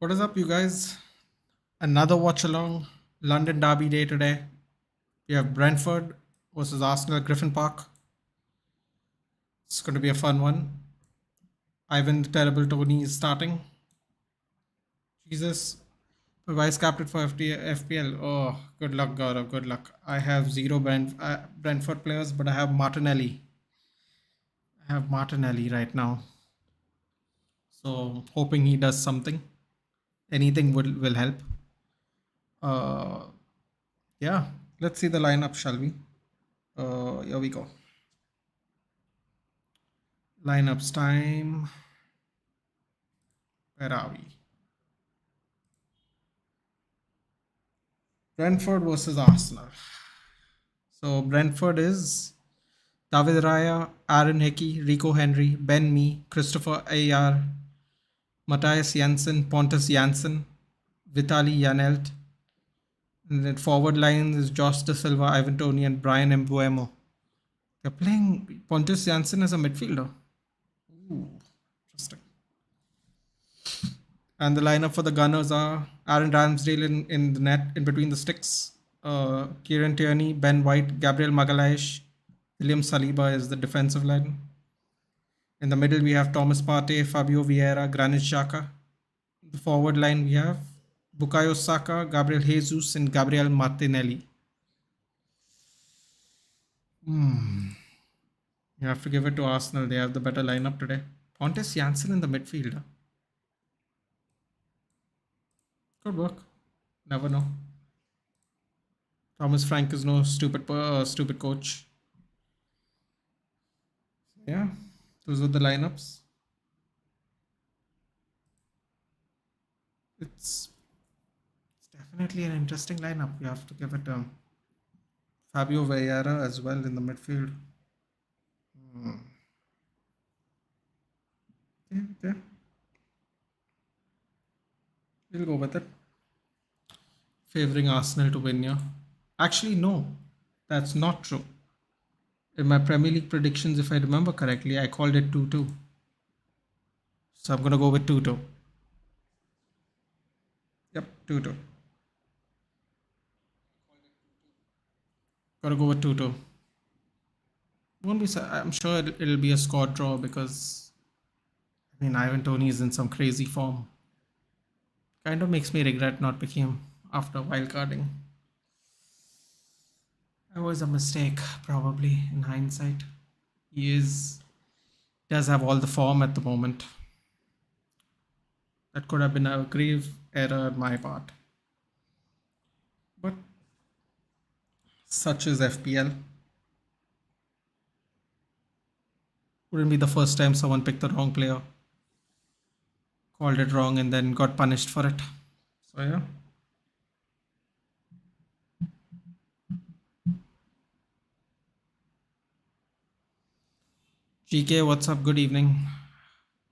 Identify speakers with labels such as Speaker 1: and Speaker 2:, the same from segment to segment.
Speaker 1: What is up, you guys? Another watch along London Derby day today. We have Brentford versus Arsenal at Griffin Park. It's going to be a fun one. Ivan the Terrible Tony is starting. Jesus, my vice captain for FPL. Oh, good luck, Gaurav. Good luck. I have zero Brentford players, but I have Martinelli. I have Martinelli right now. So hoping he does something. Anything will help. Uh, yeah. Let's see the lineup, shall we? Here we go. Lineups time. Where are we? Brentford versus Arsenal. So Brentford is David Raya, Aaron Hickey, Rico Henry, Ben Mee, Christopher Ayar, Matthias Janssen, Pontus Janssen, Vitali Janelt. And then forward line is Josh De Silva, Ivan Toney, and Brian Mbuemo. They're playing Pontus Janssen as a midfielder. Ooh, interesting. And the lineup for the Gunners are Aaron Ramsdale in the net, in between the sticks. Kieran Tierney, Ben White, Gabriel Magalhaes, William Saliba is the defensive line. In the middle, we have Thomas Partey, Fabio Vieira, Granit Xhaka. The forward line, we have Bukayo Saka, Gabriel Jesus, and Gabriel Martinelli. You have to give it to Arsenal. They have the better lineup today. Pontus Janssen in the midfield. Good work. Never know. Thomas Frank is no stupid coach. Yeah, those are the lineups. It's definitely an interesting lineup. You have to give it Fabio Vieira as well in the midfield. Okay. We'll go with it. Favoring Arsenal to win here. Actually, no, that's not true. In my Premier League predictions, if I remember correctly, I called it 2-2. So I'm going to go with 2-2. Yep, 2-2. Gotta go with 2-2. Won't be. I'm sure it'll be a score draw because Ivan Toney is in some crazy form. Kind of makes me regret not picking him after wildcarding. That was a mistake, probably in hindsight. He does have all the form at the moment. That could have been a grave error on my part. But such is FPL. Wouldn't be the first time someone picked the wrong player, called it wrong, and then got punished for it. So yeah. GK, what's up? Good evening.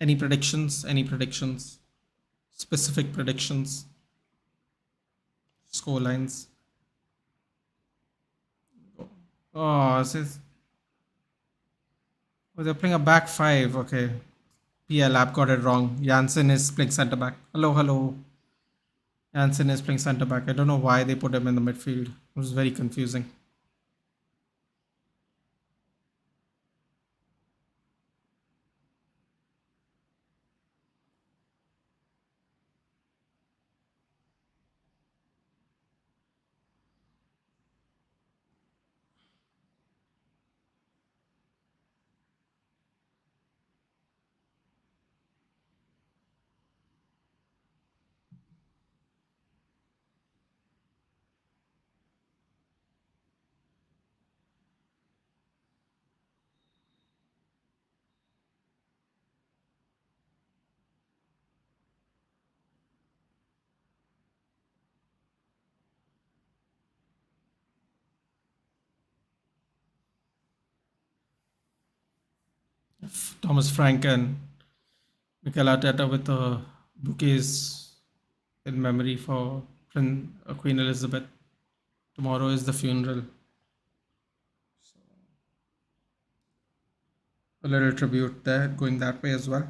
Speaker 1: Any predictions? Any predictions? Specific predictions? Score lines? Oh, they're playing a back five. Okay. PL app got it wrong. Janssen is playing centre back. Hello. Janssen is playing centre back. I don't know why they put him in the midfield. It was very confusing. Thomas Frank and Mikel Arteta with bouquets in memory for Queen Elizabeth. Tomorrow is the funeral. A little tribute there going that way as well.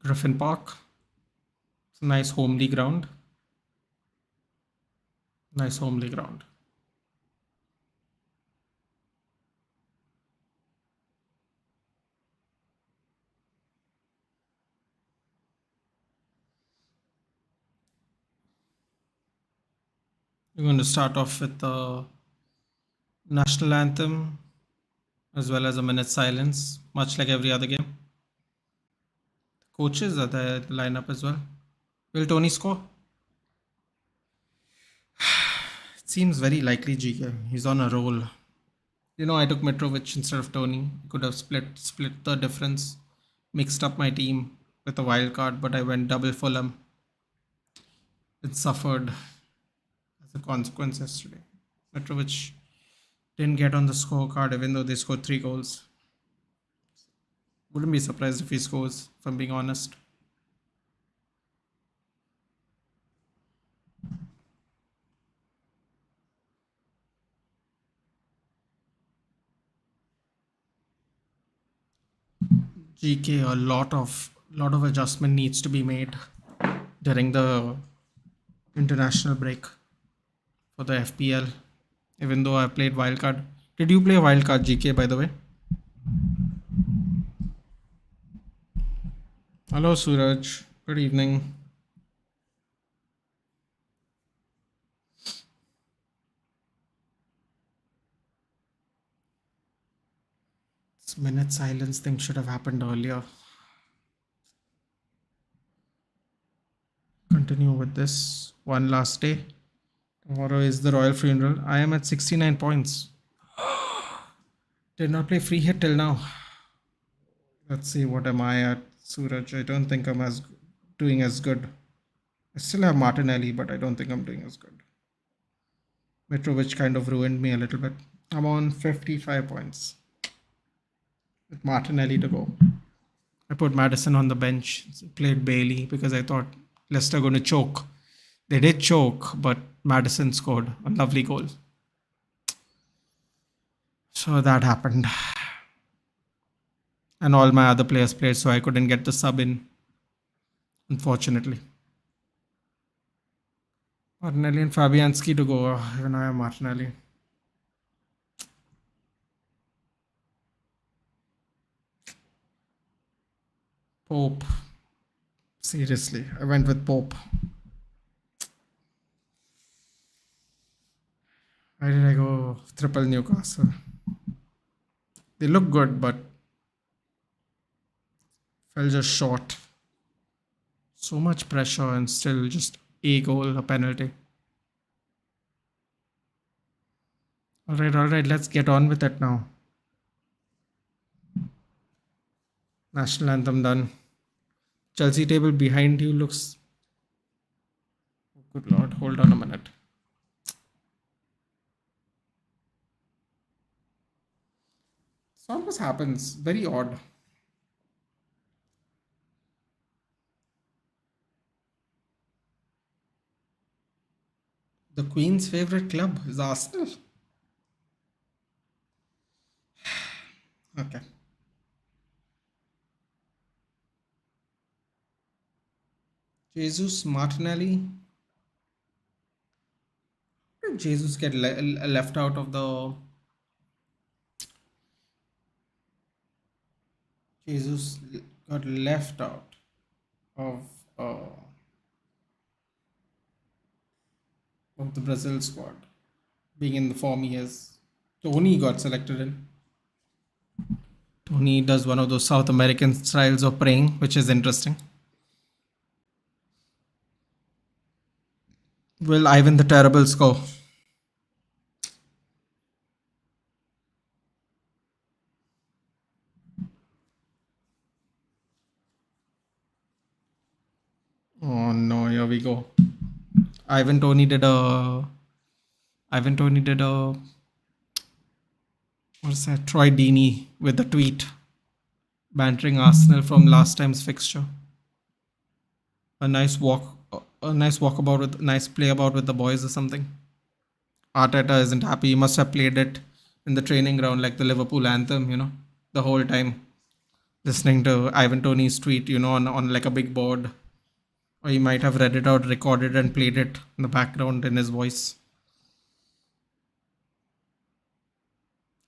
Speaker 1: Griffin Park. It's a nice homely ground. Nice homely ground. We're going to start off with the national anthem as well as a minute's silence, much like every other game. Coaches are there in the lineup as well. Will Tony score? It seems very likely, GK. He's on a roll. I took Mitrovic instead of Tony. Could have split the difference, mixed up my team with a wild card, but I went double Fulham. It suffered as a consequence yesterday. Mitrovic didn't get on the scorecard even though they scored 3 goals. Wouldn't be surprised if he scores, if I'm being honest. GK, a lot of adjustment needs to be made during the international break for the FPL. Even though I played wildcard. Did you play wildcard, GK, by the way? Hello, Suraj. Good evening. This minute silence thing should have happened earlier. Continue with this. One last day. Tomorrow is the royal funeral. I am at 69 points. Did not play free hit till now. Let's see, what am I at, Suraj? I don't think I'm doing as good. I still have Martinelli, but I don't think I'm doing as good. Mitrovic kind of ruined me a little bit. I'm on 55 points with Martinelli to go. I put Madison on the bench, played Bailey because I thought Leicester going to choke. They did choke, but Madison scored a lovely goal. So that happened. And all my other players played, so I couldn't get the sub in, unfortunately. Martinelli and Fabianski to go. Even I have Martinelli. Pope. Seriously, I went with Pope. Why did I go triple Newcastle? They look good, but fell just short. So much pressure and still just a goal, a penalty. All right, let's get on with it now. National anthem done. Chelsea table behind you looks... Oh, good lord, hold on a minute. This always happens. Very odd. The Queen's favorite club is Arsenal. Okay. Jesus, Martinelli. Where did Jesus get left out of the... Jesus got left out of the Brazil squad, being in the form he is. Tony got selected in. Tony does one of those South American styles of praying, which is interesting. Will Ivan the Terrible score? Oh no, here we go. Ivan Tony did a what's that? Troy Deeney with the tweet bantering Arsenal from last time's fixture. A nice walkabout with nice play about with the boys or something. Arteta isn't happy. He must have played it in the training ground like the Liverpool anthem, the whole time. listening to Ivan Tony's tweet, on like a big board. Or he might have read it out, recorded, and played it in the background in his voice.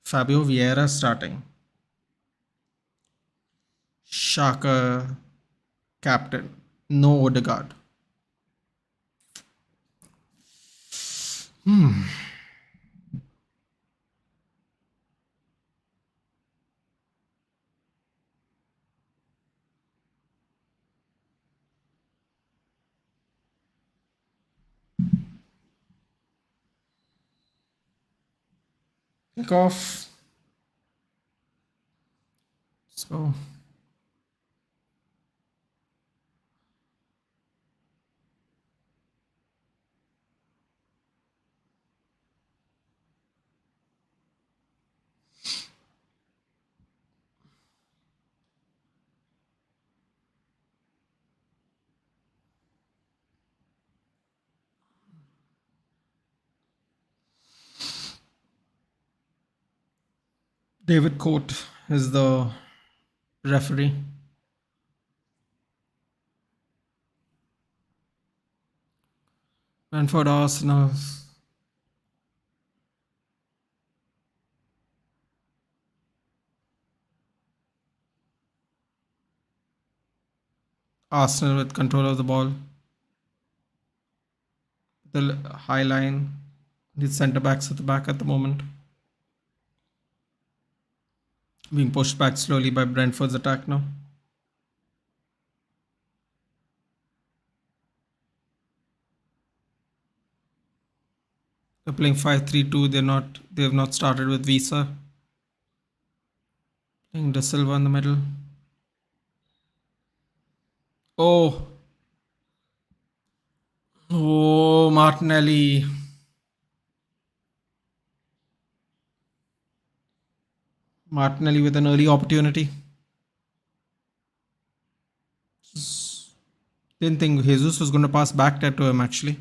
Speaker 1: Fabio Vieira starting. Shaka captain. No Odegaard. Kick off. So David Coate is the referee. Brentford Arsenal. Arsenal with control of the ball. The high line. The centre backs at the back at the moment. Being pushed back slowly by Brentford's attack now. They're playing 5-3-2. They have not started with Visa. Playing De Silva in the middle. Oh. Oh, Martinelli. Martinelli with an early opportunity. Didn't think Jesus was going to pass back that to him actually.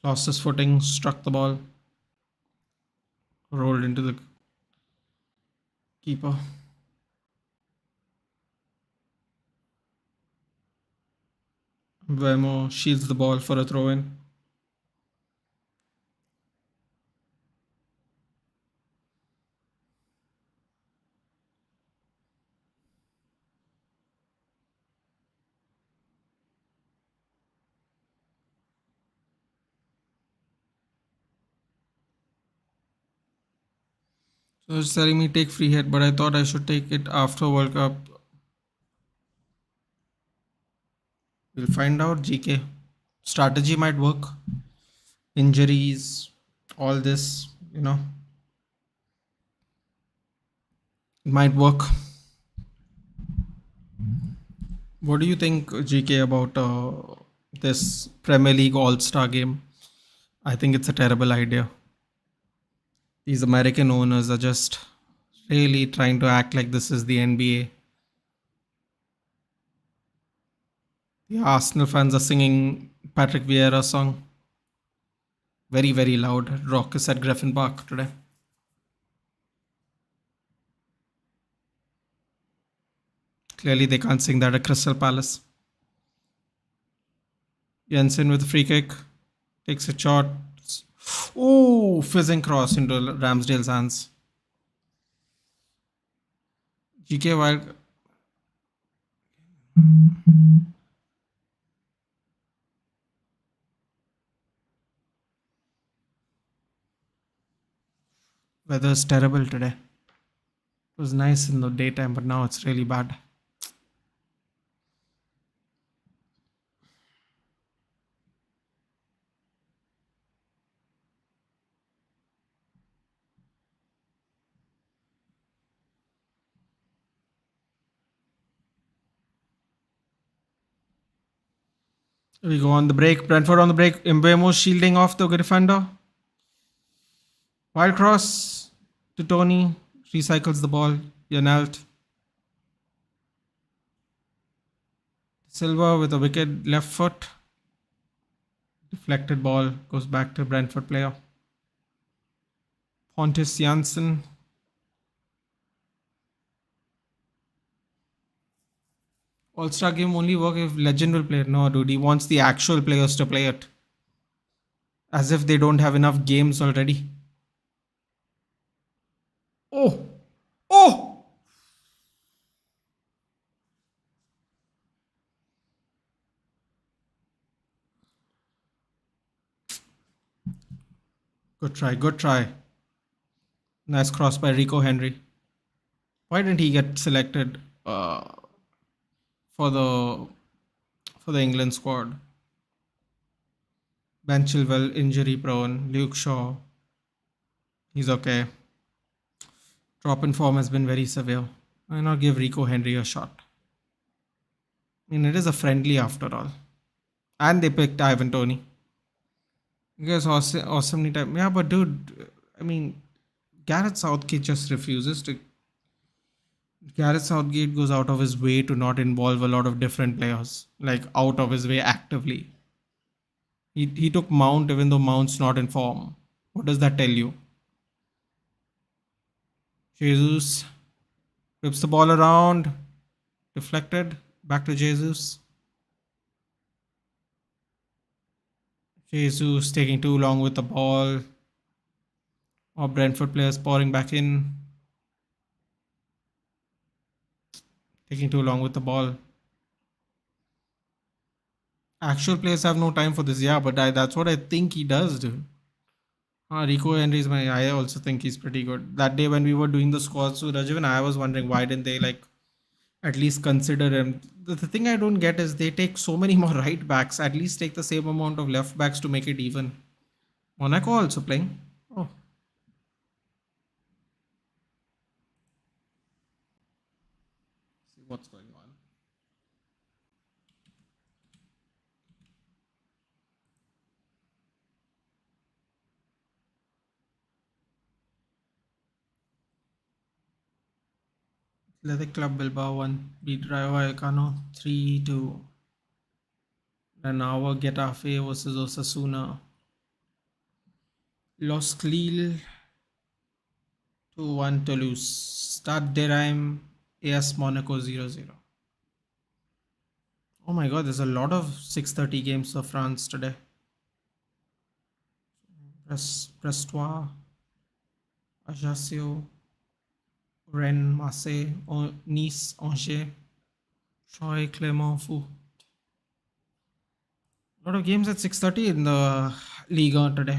Speaker 1: Lost his footing, struck the ball, rolled into the keeper. Vemo shields the ball for a throw in. So it's telling me take free hit, but I thought I should take it after World Cup. We'll find out. GK. Strategy might work. Injuries, all this, it might work. What do you think, GK, about this Premier League All-Star game? I think it's a terrible idea. These American owners are just really trying to act like this is the NBA. The Arsenal fans are singing Patrick Vieira song. Very, very loud. Raucous at Griffin Park today. Clearly they can't sing that at Crystal Palace. Jensen with a free kick. Takes a shot. Oh, fizzing cross into Ramsdale's hands. GK while weather is terrible today. It was nice in the daytime, but now it's really bad. We go on the break. Brentford on the break. Mbemo shielding off the defender. Wild cross to Tony. Recycles the ball. Yanalt. Silva with a wicked left foot. Deflected ball goes back to Brentford player. Pontus Janssen. All-Star game only work if legend will play it. No, dude, he wants the actual players to play it. As if they don't have enough games already. Oh! Oh! Good try, good try. Nice cross by Rico Henry. Why didn't he get selected for the England squad? Ben Chilwell injury prone. Luke Shaw, he's okay. Drop in form has been very severe. Why not give Rico Henry a shot? I mean, it is a friendly after all. And they picked Ivan Toney. You guys awesomely time. Yeah, but dude, I mean, Gareth Southgate just refuses to. Gareth Southgate goes out of his way to not involve a lot of different players, like out of his way actively. He took Mount even though Mount's not in form. What does that tell you? Jesus whips the ball around, deflected, back to Jesus. Jesus taking too long with the ball. Or Brentford players pouring back in, taking too long with the ball. Actual players have no time for this, yeah, but that's what I think he does, dude. Rico Henry is my. I also think he's pretty good. That day when we were doing the squads to Rajiv, and I was wondering why didn't they like at least consider him. The thing I don't get is they take so many more right backs. At least take the same amount of left backs to make it even. Monaco also playing. Oh, see what's going on. Athletic Club Bilbao won, beat Rayo Vallecano 3-2. Then our Getafe versus Osasuna. Lost Lille 2-1 Toulouse. Stade de Reims AS Monaco 0-0. Oh my god, there's a lot of 6:30 games for France today. Brestois, Ajaccio, Rennes, Marseille, Nice, Angers, Troyes, Clermont, Fou. A lot of games at 6:30 in the Liga today.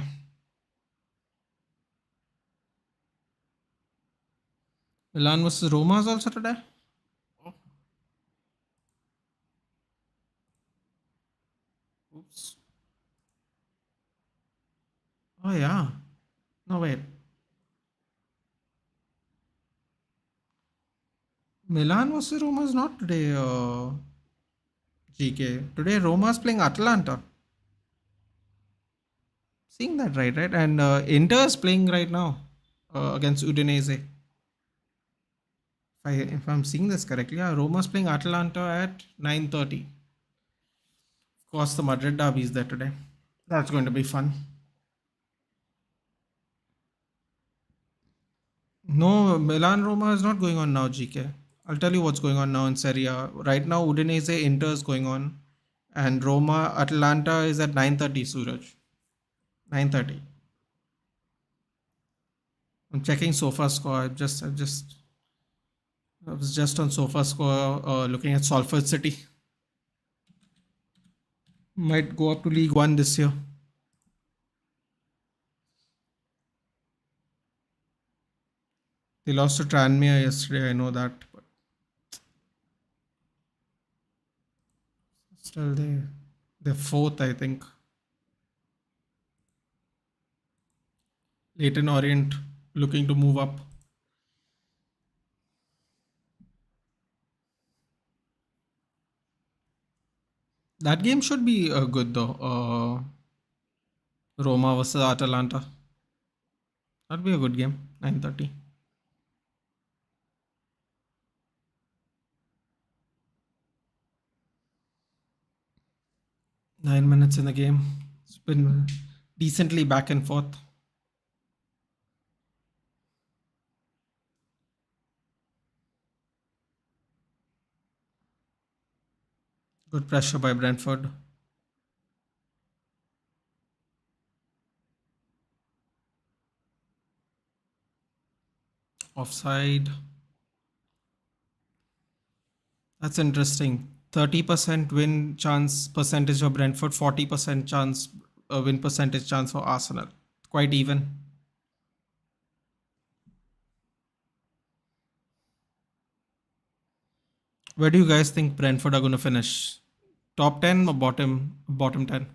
Speaker 1: Milan versus Roma is also today. Oops. Oh yeah. No wait. Milan versus Roma is not today. GK. Today Roma is playing Atalanta. Seeing that right? And Inter is playing right now against Udinese. If I'm seeing this correctly, yeah, Roma's playing Atalanta at 9:30. Of course, the Madrid derby is there today. That's going to be fun. No, Milan Roma is not going on now, GK. I'll tell you what's going on now in Serie A. Right now, Udinese Inter is going on, and Roma Atalanta is at 9:30. Suraj, 9:30. I'm checking SofaScore. I was just on SofaScore looking at Salford City. Might go up to League One this year. They lost to Tranmere yesterday. I know that, but still they're fourth, I think. Leighton Orient looking to move up. That game should be good though. Roma versus Atalanta. That'd be a good game. 9:30. 9 minutes in the game. It's been decently back and forth. Good pressure by Brentford. Offside. That's interesting. 30% win chance percentage for Brentford, 40% chance win percentage chance for Arsenal. Quite even. Where do you guys think Brentford are going to finish? Top 10 or bottom 10?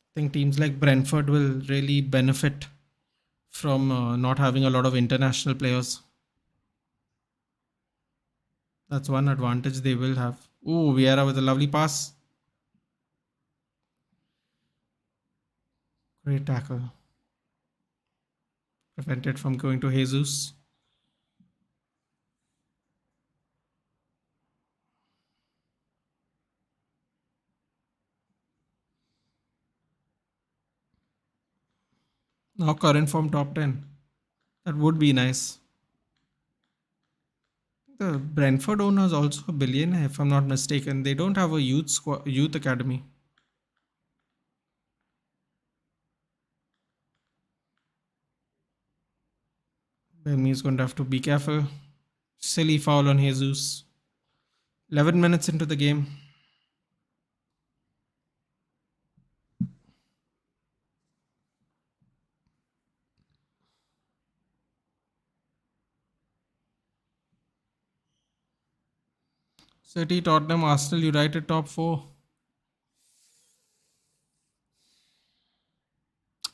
Speaker 1: I think teams like Brentford will really benefit from not having a lot of international players. That's one advantage they will have. Ooh, Vieira with a lovely pass. Great tackle. Prevented from going to Jesus. Now current form top 10. That would be nice. The Brentford owner is also a billionaire, if I'm not mistaken. They don't have a youth academy. Benmy is going to have to be careful. Silly foul on Jesus. 11 minutes into the game. City, Tottenham, Arsenal United top four.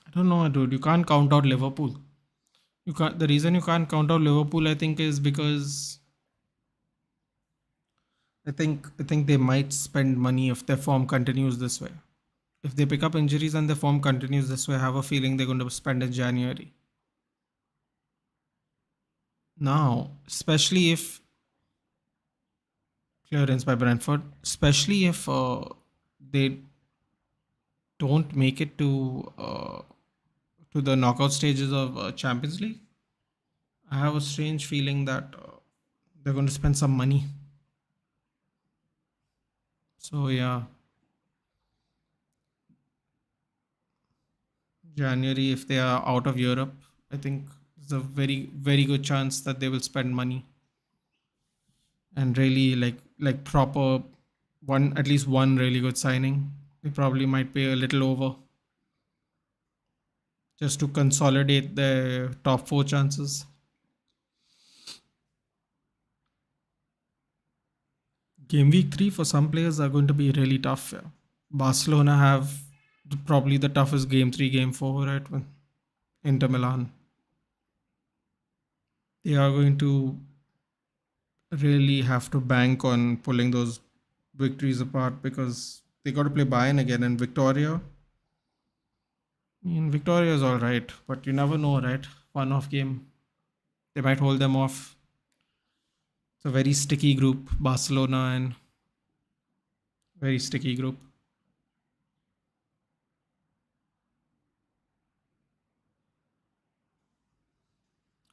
Speaker 1: I don't know, dude. You can't count out Liverpool. You can't. The reason you can't count out Liverpool, I think, is because I think they might spend money if their form continues this way. If they pick up injuries and their form continues this way, I have a feeling they're going to spend in January. Now, especially if clearance by Brentford, especially if they don't make it to the knockout stages of Champions League, I have a strange feeling that they're going to spend some money. So yeah, January, if they are out of Europe, I think there's a very good chance that they will spend money and really like proper one, at least one really good signing. They probably might pay a little over just to consolidate the top four chances. Game week 3 for some players are going to be really tough. Yeah. Barcelona have probably the toughest game 3, game 4, right? With Inter Milan. They are going to really have to bank on pulling those victories apart because they got to play Bayern again and Victoria. I mean, Victoria is all right, but you never know, right? One off game. They might hold them off. It's a very sticky group, Barcelona, and very sticky group.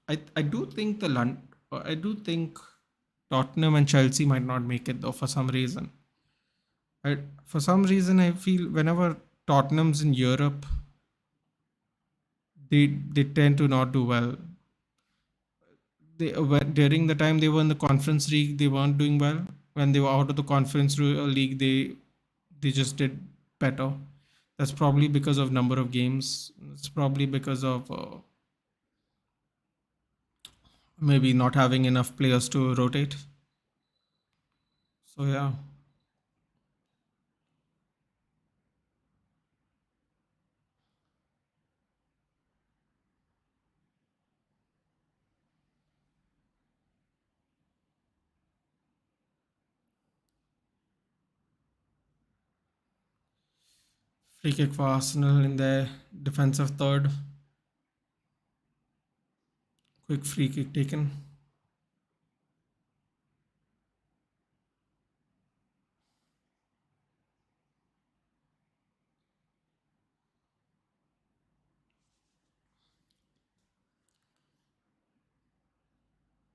Speaker 1: I do think I do think Tottenham and Chelsea might not make it though for some reason. For some reason, I feel whenever Tottenham's in Europe, they tend to not do well. During the time they were in the Conference League, they weren't doing well. When they were out of the League, they just did better. That's probably because of number of games. It's probably because of maybe not having enough players to rotate. So yeah, free kick for Arsenal in their defensive third. Quick free kick taken.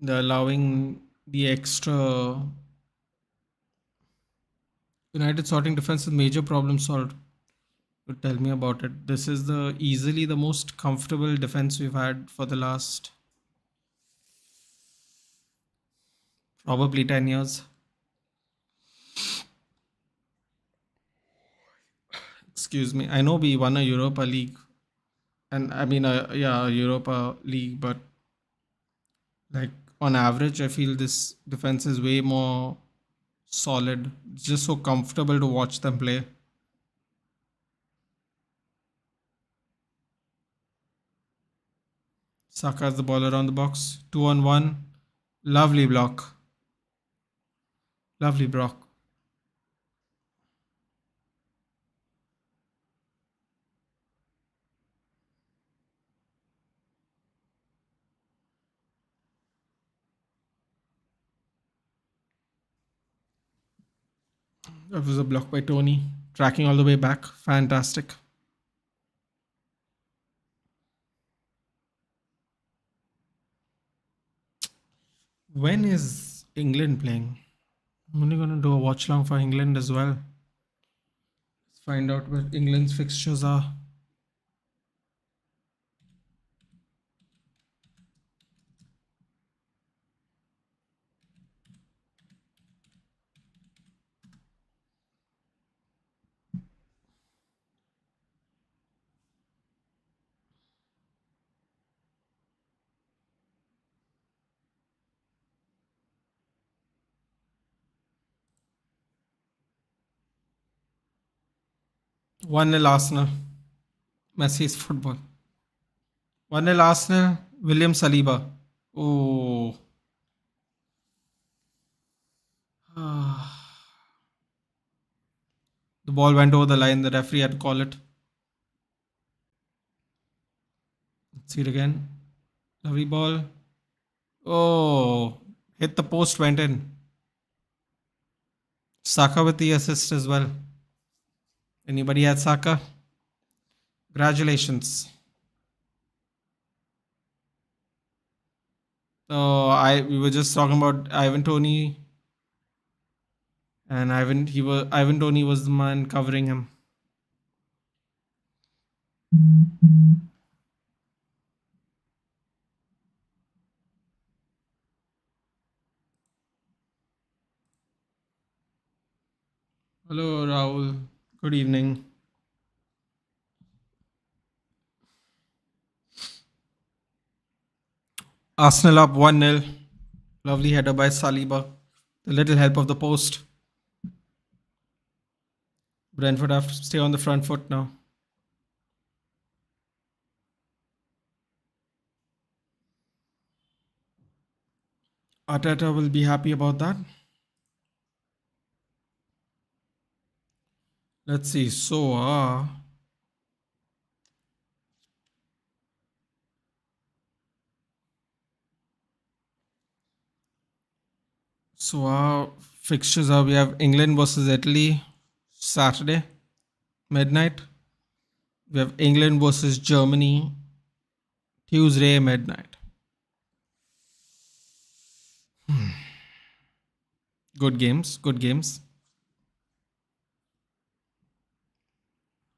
Speaker 1: They're allowing the extra. United sorting defense is major problem solved. Tell me about it. This is the easily the most comfortable defense we've had for the last probably 10 years. Excuse me. I know we won a Europa League, and I mean, yeah, a Europa League, but like on average, I feel this defense is way more solid. It's just so comfortable to watch them play. Saka has the ball around the box. 2 on 1. Lovely block. Lovely block. That was a block by Tony. Tracking all the way back. Fantastic. When is England playing? I'm only going to do a watch long for England as well. Let's find out where England's fixtures are. One nil Arsenal. Messi's football. 1-0 Arsenal. William Saliba. Oh. The ball went over the line. The referee had to call it. Let's see it again. Lovely ball. Oh. Hit the post, went in. Saka with the assist as well. Anybody had Saka? Congratulations. So we were just talking about Ivan Tony, and Ivan Tony was the man covering him. Hello, Rahul. Good evening. Arsenal up 1-0. Lovely header by Saliba. The little help of the post. Brentford have to stay on the front foot now. Arteta will be happy about that. Let's see. So our fixtures are: we have England versus Italy Saturday midnight. We have England versus Germany Tuesday midnight. Good games. Good games.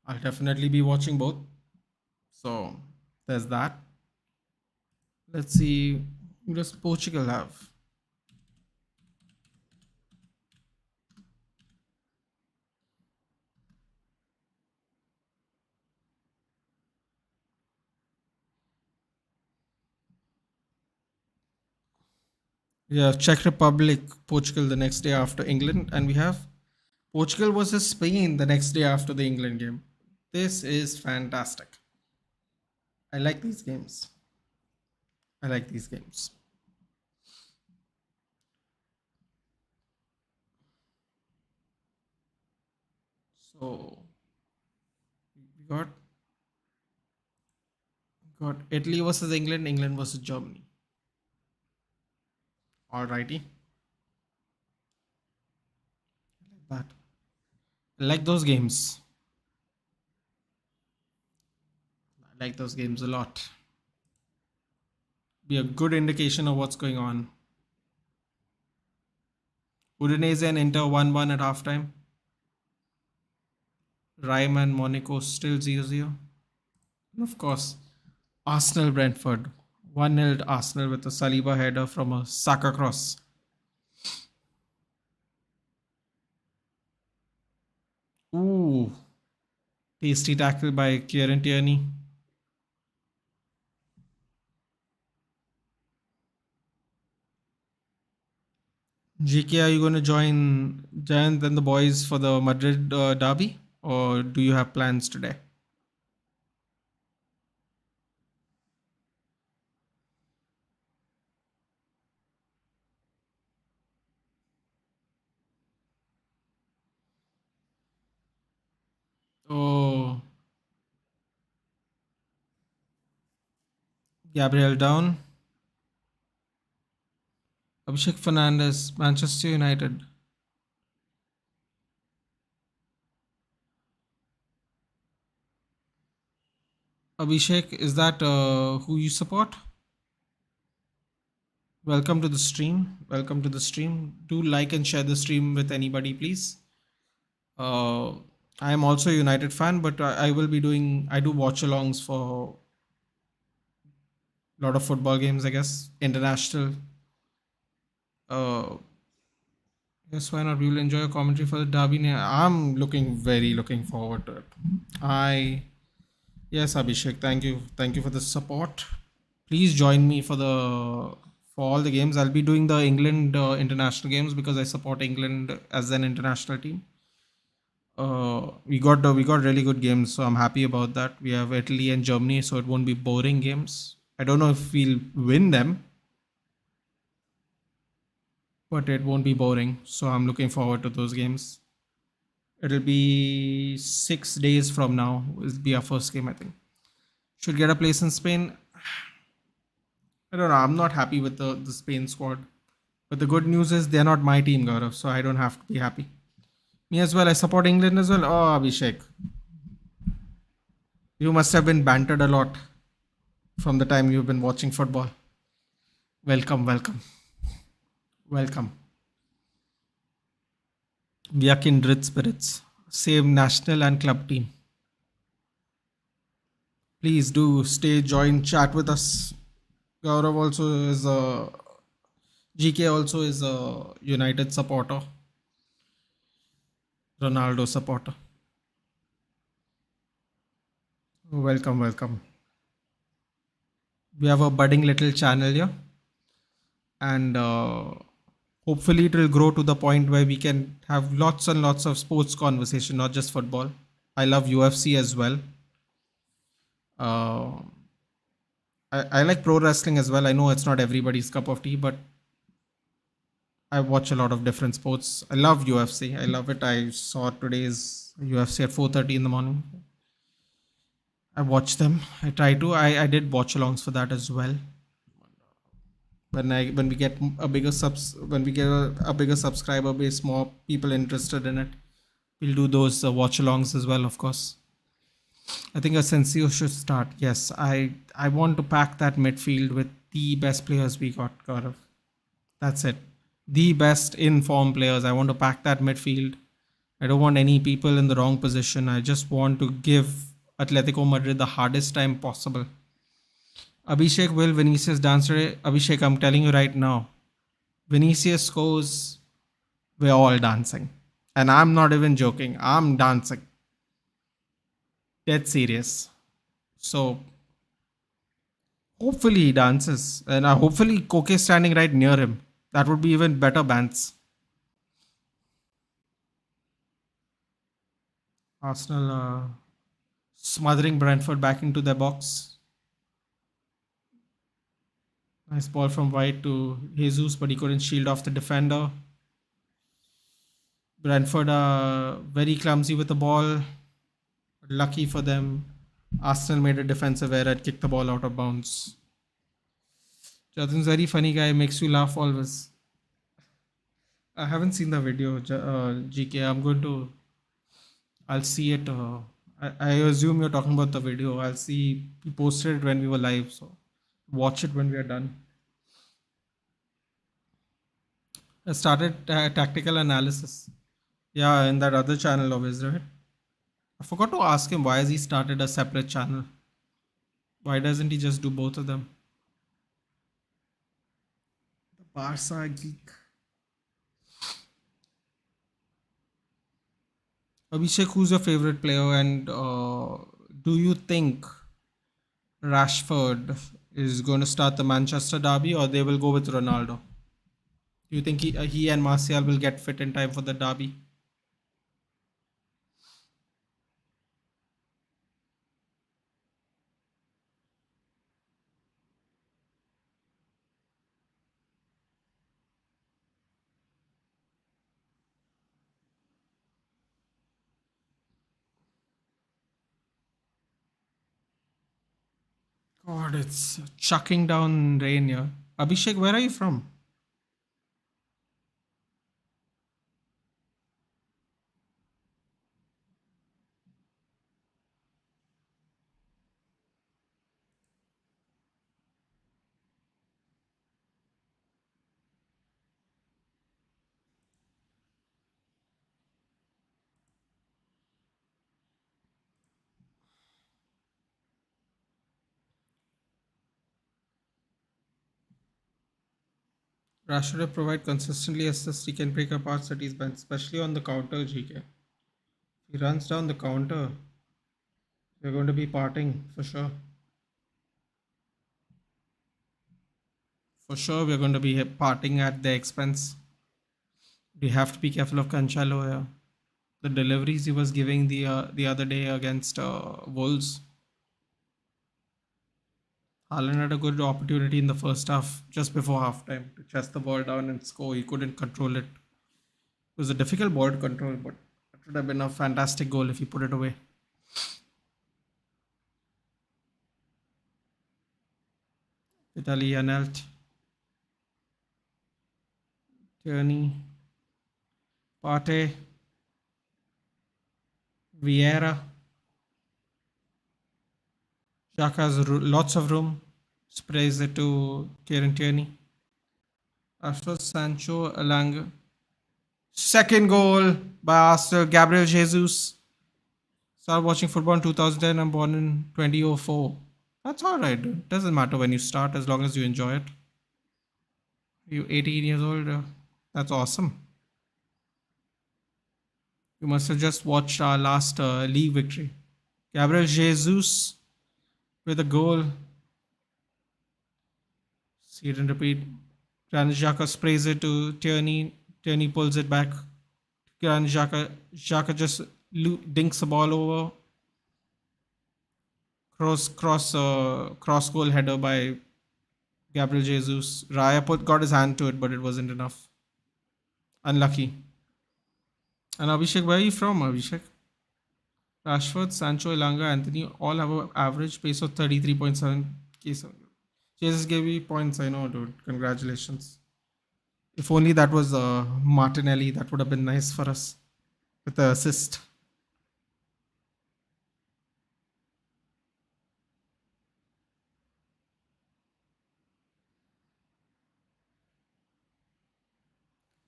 Speaker 1: I'll definitely be watching both. So there's that. Let's see. Who does Portugal have? We have Czech Republic, Portugal the next day after England, and we have Portugal versus Spain the next day after the England game. This is fantastic. I like these games. I like these games. So we got Italy versus England, England versus Germany. Alrighty. That. I like those games. I like those games a lot. Be a good indication of what's going on. Udinese and Inter 1-1 at halftime. Rime and Monaco still 0-0. And of course, Arsenal Brentford. 1-0 Arsenal with a Saliba header from a Saka cross. Ooh. Tasty tackle by Kieran Tierney. GK, are you going to join Giant and the boys for the Madrid derby? Or do you have plans today? Oh, Gabriel down. Abhishek Fernandez, Manchester United. Abhishek, is that who you support? Welcome to the stream. Welcome to the stream. Do like and share the stream with anybody, please. I am also a United fan, but I will be doing. I do watch-alongs for a lot of football games. I guess international. Uh, yes, why not? We will enjoy a commentary for the derby. I'm looking forward to it. I Yes, Abhishek. Thank you for the support. Please join me for all the games. I'll be doing the England international games because I support England as an international team. We got really good games, so I'm happy about that. We have Italy and Germany, so it won't be boring games. I don't know if we'll win them, but it won't be boring. So I'm looking forward to those games. It'll be 6 days from now. It'll be our first game, I think. Should get a place in Spain. I don't know. I'm not happy with the Spain squad. But the good news is they're not my team, Gaurav, so I don't have to be happy. Me as well. I support England as well. Oh, Abhishek. You must have been bantered a lot from the time you've been watching football. Welcome, welcome, welcome. We are kindred spirits. Same national and club team. Please do stay, join, chat with us. Gaurav also is a GK also is a United supporter, Ronaldo supporter. Welcome, welcome. We have a budding little channel here, and hopefully it will grow to the point where we can have lots and lots of sports conversation, not just football. I love UFC as well. Uh, I like pro wrestling as well. I know it's not everybody's cup of tea, but I watch a lot of different sports. I love UFC. I love it. I saw today's UFC at 4:30 in the morning. I watch them. I try to. I did watch alongs for that as well. When we get a bigger a bigger subscriber base, more people interested in it, we'll do those watch alongs as well. Of course. I think Asensio should start. Yes, I want to pack that midfield with the best players we got, Gaurav. That's it. The best in form players. I want to pack that midfield. I don't want any people in the wrong position. I just want to give Atletico Madrid the hardest time possible. Abhishek, will Vinicius dance today? Abhishek, I'm telling you right now, Vinicius scores, we're all dancing. And I'm not even joking. I'm dancing. Dead serious. So hopefully he dances. And hopefully Koke is standing right near him. That would be even better bands. Arsenal smothering Brentford back into their box. Nice ball from White to Jesus, but he couldn't shield off the defender. Brentford are very clumsy with the ball. Lucky for them, Arsenal made a defensive error and kicked the ball out of bounds. Jatin's very funny guy, makes you laugh always. I haven't seen the video, GK. I'll see it. I assume you're talking about the video. I'll see. He posted it when we were live, so Watch it when we are done. I started tactical analysis. Yeah, in that other channel of his, right? I forgot to ask him why has he started a separate channel. Why doesn't he just do both of them? The Barca geek. Abhishek, who's your favorite player, and do you think Rashford is going to start the Manchester derby, or they will go with Ronaldo? Do you think he and Martial will get fit in time for the derby? God, it's chucking down rain here. Abhishek, where are you from? Rashford provide consistently assist. He can break apart City's bench, especially on the counter. GK. He runs down the counter. We're going to be parting for sure. For sure, we're going to be parting at their expense. We have to be careful of Cancelo here. The deliveries he was giving the other day against Wolves. Haaland had a good opportunity in the first half, just before halftime, to chest the ball down and score. He couldn't control it. It was a difficult ball to control, but it would have been a fantastic goal if he put it away. Italy Anelt, Tierney, Partey, Vieira. Xhaka has lots of room. Sprays it to Kieran Tierney. After Sancho Alanga. Second goal by Arsenal, Gabriel Jesus. Started watching football in 2010. I'm born in 2004. That's alright, dude. Doesn't matter when you start as long as you enjoy it. You 18 years old. That's awesome. You must have just watched our last league victory. Gabriel Jesus with a goal. See it and repeat. Granit Xhaka sprays it to Tierney. Tierney pulls it back. Granit Xhaka. Xhaka just dinks the ball over. Cross goal header by Gabriel Jesus. Raya got his hand to it, but it wasn't enough. Unlucky. And Abhishek, where are you from, Abhishek? Rashford, Sancho, Elanga, Anthony all have an average pace of 33.7 k's. Jesus gave me points, I know, dude. Congratulations. If only that was Martinelli, that would have been nice for us with the assist.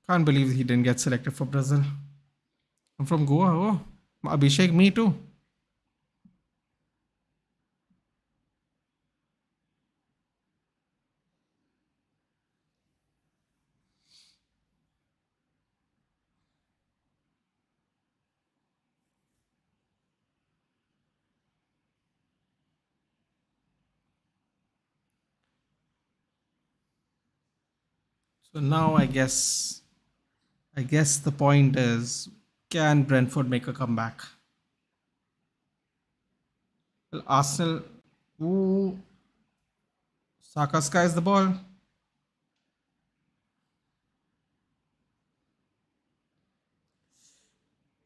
Speaker 1: Can't believe he didn't get selected for Brazil. I'm from Goa. Oh, Abhishek, me too. So now I guess the point is, can Brentford make a comeback? Well, Arsenal, ooh, Saka skies the ball.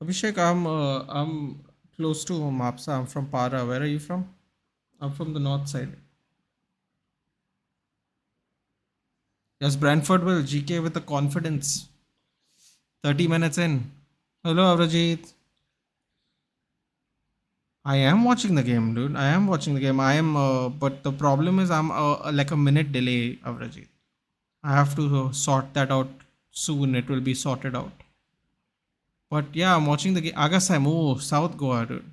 Speaker 1: Abhishek, I'm close to Mapsa. I'm from Para. Where are you from? I'm from the north side. Yes, Brentford will. GK with the confidence. 30 minutes in. Hello, Avrajit. I am watching the game, dude. I am watching the game. I am, but the problem is I'm like a minute delay, Avrajit. I have to sort that out soon. It will be sorted out. But yeah, I'm watching the game. Agasam, oh, South Goa, dude.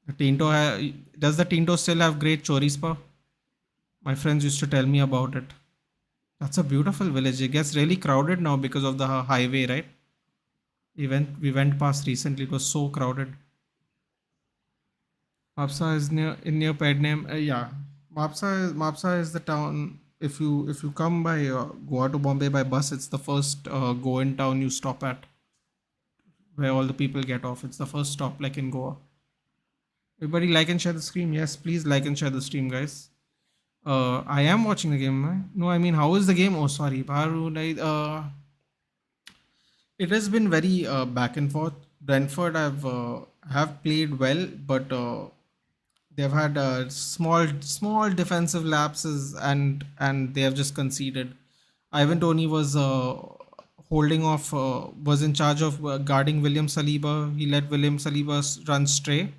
Speaker 1: The Tinto, does the Tinto still have great chorispa? My friends used to tell me about it. That's a beautiful village. It gets really crowded now because of the highway, right? We went past recently. It was so crowded. Mapsa is near Pedname. Yeah, Mapsa is the town. If you come by Goa to Bombay by bus, it's the first Goan town you stop at, where all the people get off. It's the first stop, like in Goa. Everybody like and share the stream. Yes, please like and share the stream, guys. I am watching the game. No, I mean, how is the game? Oh, sorry, Baru. It has been very back and forth. Brentford have played well, but they've had small defensive lapses, and they have just conceded. Ivan Toney was holding off, was in charge of guarding William Saliba. He let William Saliba run stray.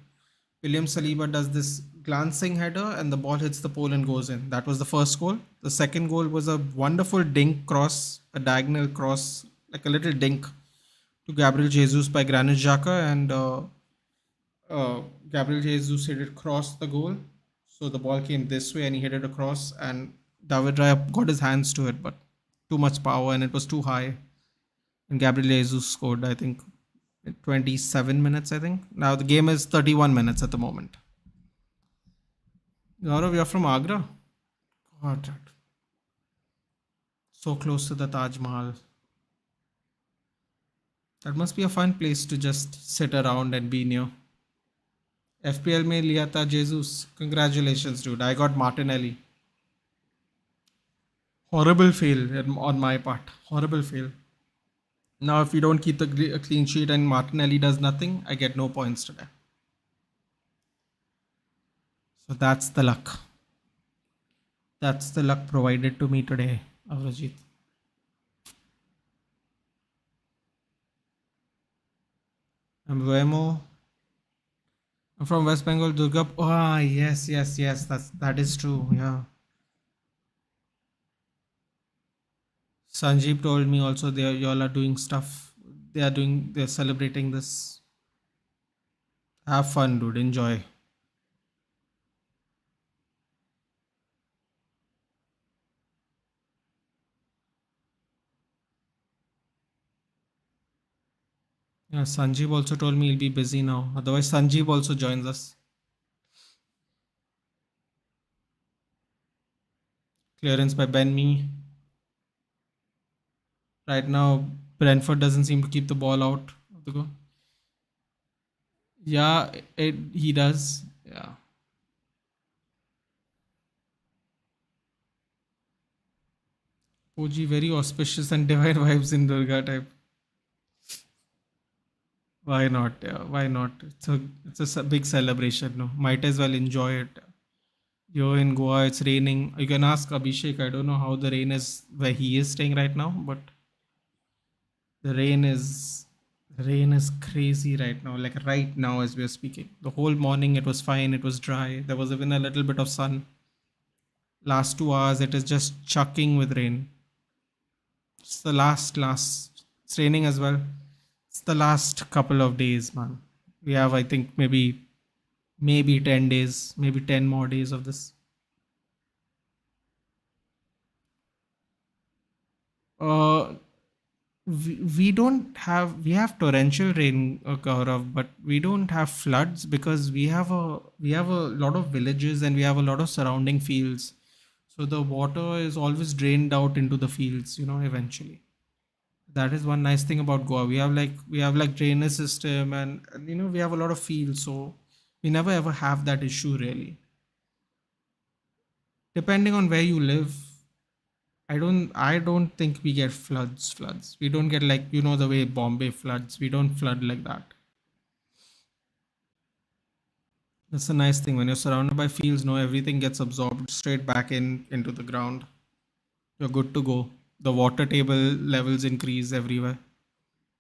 Speaker 1: William Saliba does this glancing header, and the ball hits the pole and goes in. That was the first goal. The second goal was a wonderful dink cross, a diagonal cross, like a little dink to Gabriel Jesus by Granit Xhaka, and Gabriel Jesus hit it across the goal. So the ball came this way, and he hit it across, and David Raya got his hands to it, but too much power, and it was too high. And Gabriel Jesus scored, I think, in 27 minutes, I think. Now the game is 31 minutes at the moment. Gaurav, you're from Agra? God, so close to the Taj Mahal. That must be a fun place to just sit around and be near. FPL में लिया था Jesus. Congratulations, dude. I got Martinelli. Horrible fail on my part. Horrible fail. Now, if we don't keep the clean sheet and Martinelli does nothing, I get no points today. So that's the luck. That's the luck provided to me today, Avrajit. I'm Vemo. I'm from West Bengal, Durga. Ah, yes, yes, yes. That is true. Yeah. Sanjeev told me also they y'all are doing stuff. They're celebrating this. Have fun, dude. Enjoy. Yeah, Sanjeev also told me he'll be busy now. Otherwise, Sanjeev also joins us. Clearance by Ben Mee. Right now, Brentford doesn't seem to keep the ball out of the goal. Yeah, he does. Yeah. OG very auspicious and divine vibes in Durga type. Why not? Yeah, why not? It's a big celebration. No, might as well enjoy it. You're in Goa. It's raining. You can ask Abhishek. I don't know how the rain is where he is staying right now, but the rain is crazy right now. Like right now as we are speaking. The whole morning it was fine. It was dry. There was even a little bit of sun. Last 2 hours it is just chucking with rain. It's the last. It's raining as well. It's the last couple of days, man. We have, I think, maybe 10 days, maybe 10 more days of this. Uh, we have torrential rain, Gaurav, but we don't have floods because we have a lot of villages and we have a lot of surrounding fields. So the water is always drained out into the fields, eventually. That is one nice thing about Goa. We have like drainage system, and we have a lot of fields, so we never ever have that issue really. Depending on where you live, I don't think we get floods. We don't get like the way Bombay floods. We don't flood like that. That's a nice thing when you're surrounded by fields. No, everything gets absorbed straight back into the ground. You're good to go. The water table levels increase everywhere.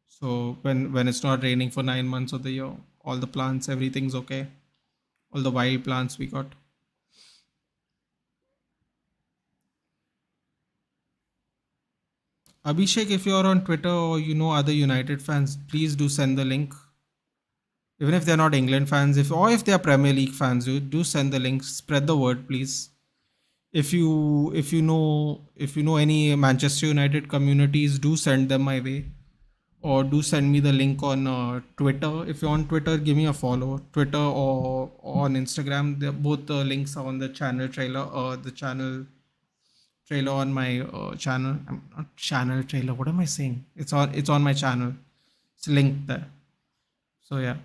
Speaker 1: So when it's not raining for 9 months of the year, all the plants, everything's okay. All the wild plants we got. Abhishek, if you're on Twitter or you know other United fans, please do send the link. Even if they're not England fans, if they're Premier League fans, you do send the link. Spread the word, please. If you know any Manchester United communities, do send them my way, or do send me the link on Twitter. If you're on Twitter, give me a follow. Twitter or on Instagram. Both the links are on the channel trailer. The channel trailer on my channel. Not channel trailer. What am I saying? It's on my channel. It's linked there. So yeah,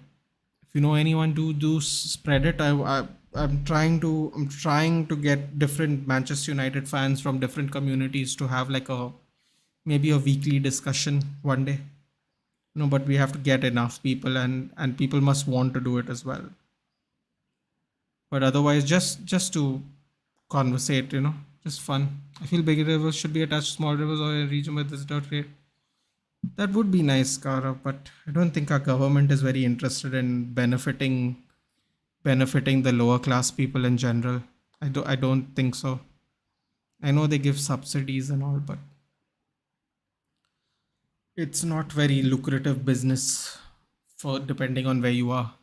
Speaker 1: if you know anyone, do spread it. I'm trying to get different Manchester United fans from different communities to have like a maybe a weekly discussion one day. No, but we have to get enough people, and people must want to do it as well. But otherwise, just to conversate, just fun. I feel big rivers should be attached to small rivers or a region with this dirt rate. That would be nice, Gaurav, but I don't think our government is very interested in benefiting the lower class people in general. I don't think so. I know they give subsidies and all, but it's not very lucrative business for depending on where you are.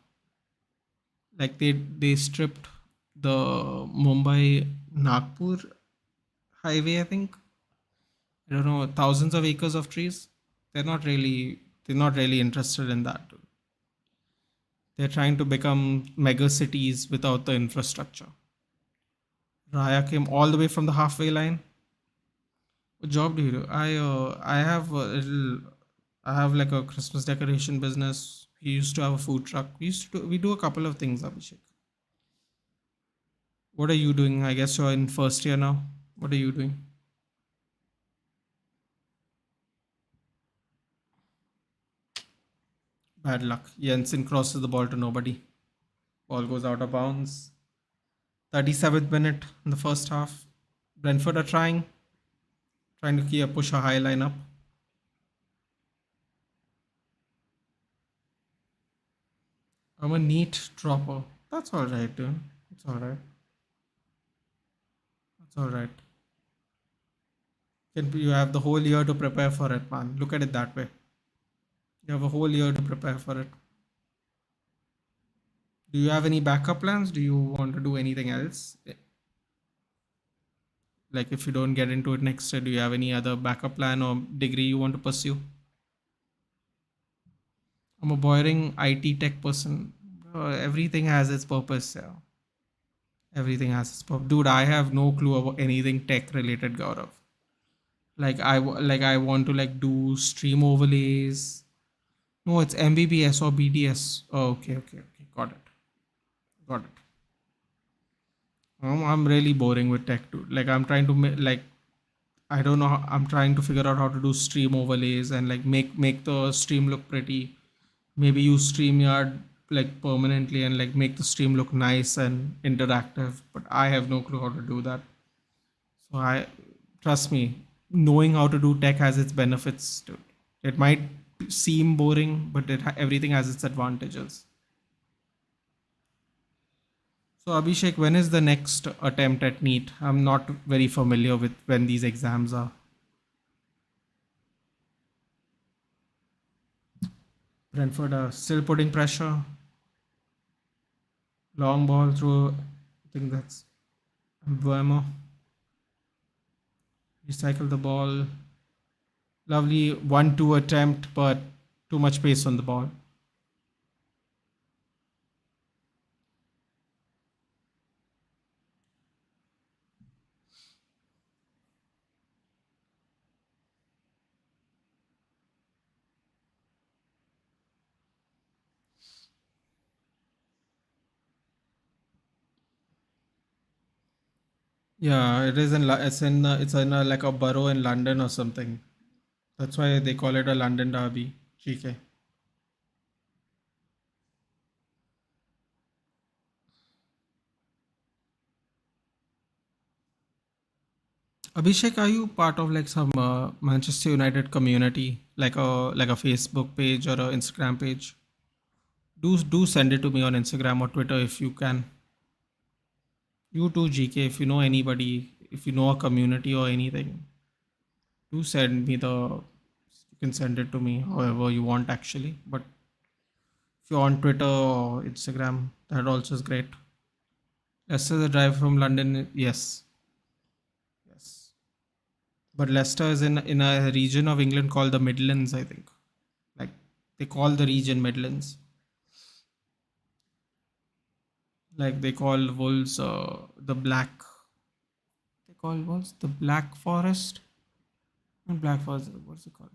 Speaker 1: Like they stripped the Mumbai Nagpur highway, I think. I don't know, thousands of acres of trees. They're not really interested in that. They're trying to become mega cities without the infrastructure. Raya came all the way from the halfway line. What job do you do? I have like a Christmas decoration business. We used to have a food truck. We do a couple of things, Abhishek. What are you doing? I guess you're in first year now. What are you doing? Bad luck. Jensen crosses the ball to nobody. Ball goes out of bounds. 37th minute in the first half. Brentford are trying to push a high line up. I'm a neat dropper. That's all right, dude. It's all right. That's all right. You have the whole year to prepare for it, man. Look at it that way. You have a whole year to prepare for it. Do you have any backup plans? Do you want to do anything else? Like if you don't get into it next year, do you have any other backup plan or degree you want to pursue? I'm a boring IT tech person. Everything has its purpose. Yeah. Everything has its purpose. Dude, I have no clue about anything tech related, Gaurav. Like I want to like do stream overlays. No, it's MBBS or BDS. Oh, okay. Got it. Got it. I'm really boring with tech too. Like I'm trying to like I don't know. I'm trying to figure out how to do stream overlays and like make the stream look pretty. Maybe use StreamYard like permanently and like make the stream look nice and interactive. But I have no clue how to do that. So I trust me, knowing how to do tech has its benefits. Too. It might seem boring, but everything has its advantages. So Abhishek, when is the next attempt at NEET? I'm not very familiar with when these exams are. Brentford are still putting pressure. Long ball through. I think that's Buemo. Recycle the ball. Lovely 1-2 attempt, but too much pace on the ball. Yeah, it is in. It's in like a borough in London or something. That's why they call it a London derby. GK. Abhishek, are you part of like some Manchester United community, like a Facebook page or a Instagram page? Do send it to me on Instagram or Twitter if you can. You too, GK. If you know anybody, if you know a community or anything, do send me the. You can send it to me however you want actually. But if you're on Twitter or Instagram, that also is great. Leicester the drive from London. Yes, yes. But Leicester is in a region of England called the Midlands, I think. Like they call the region Midlands. Like they call Wolves the Black. They call Wolves the Black Forest. Not Black Forest. What's it called?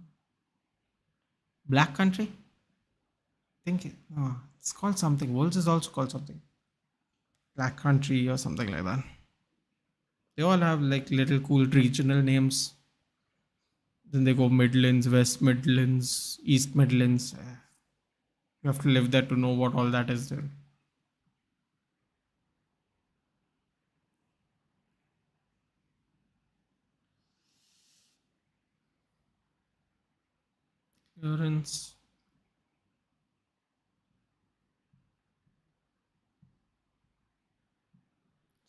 Speaker 1: Black Country. Think it's called something. Wolves is also called something. Black Country or something like that. They all have like little cool regional names. Then they go Midlands, West Midlands, East Midlands. You have to live there to know what all that is there. Clearance.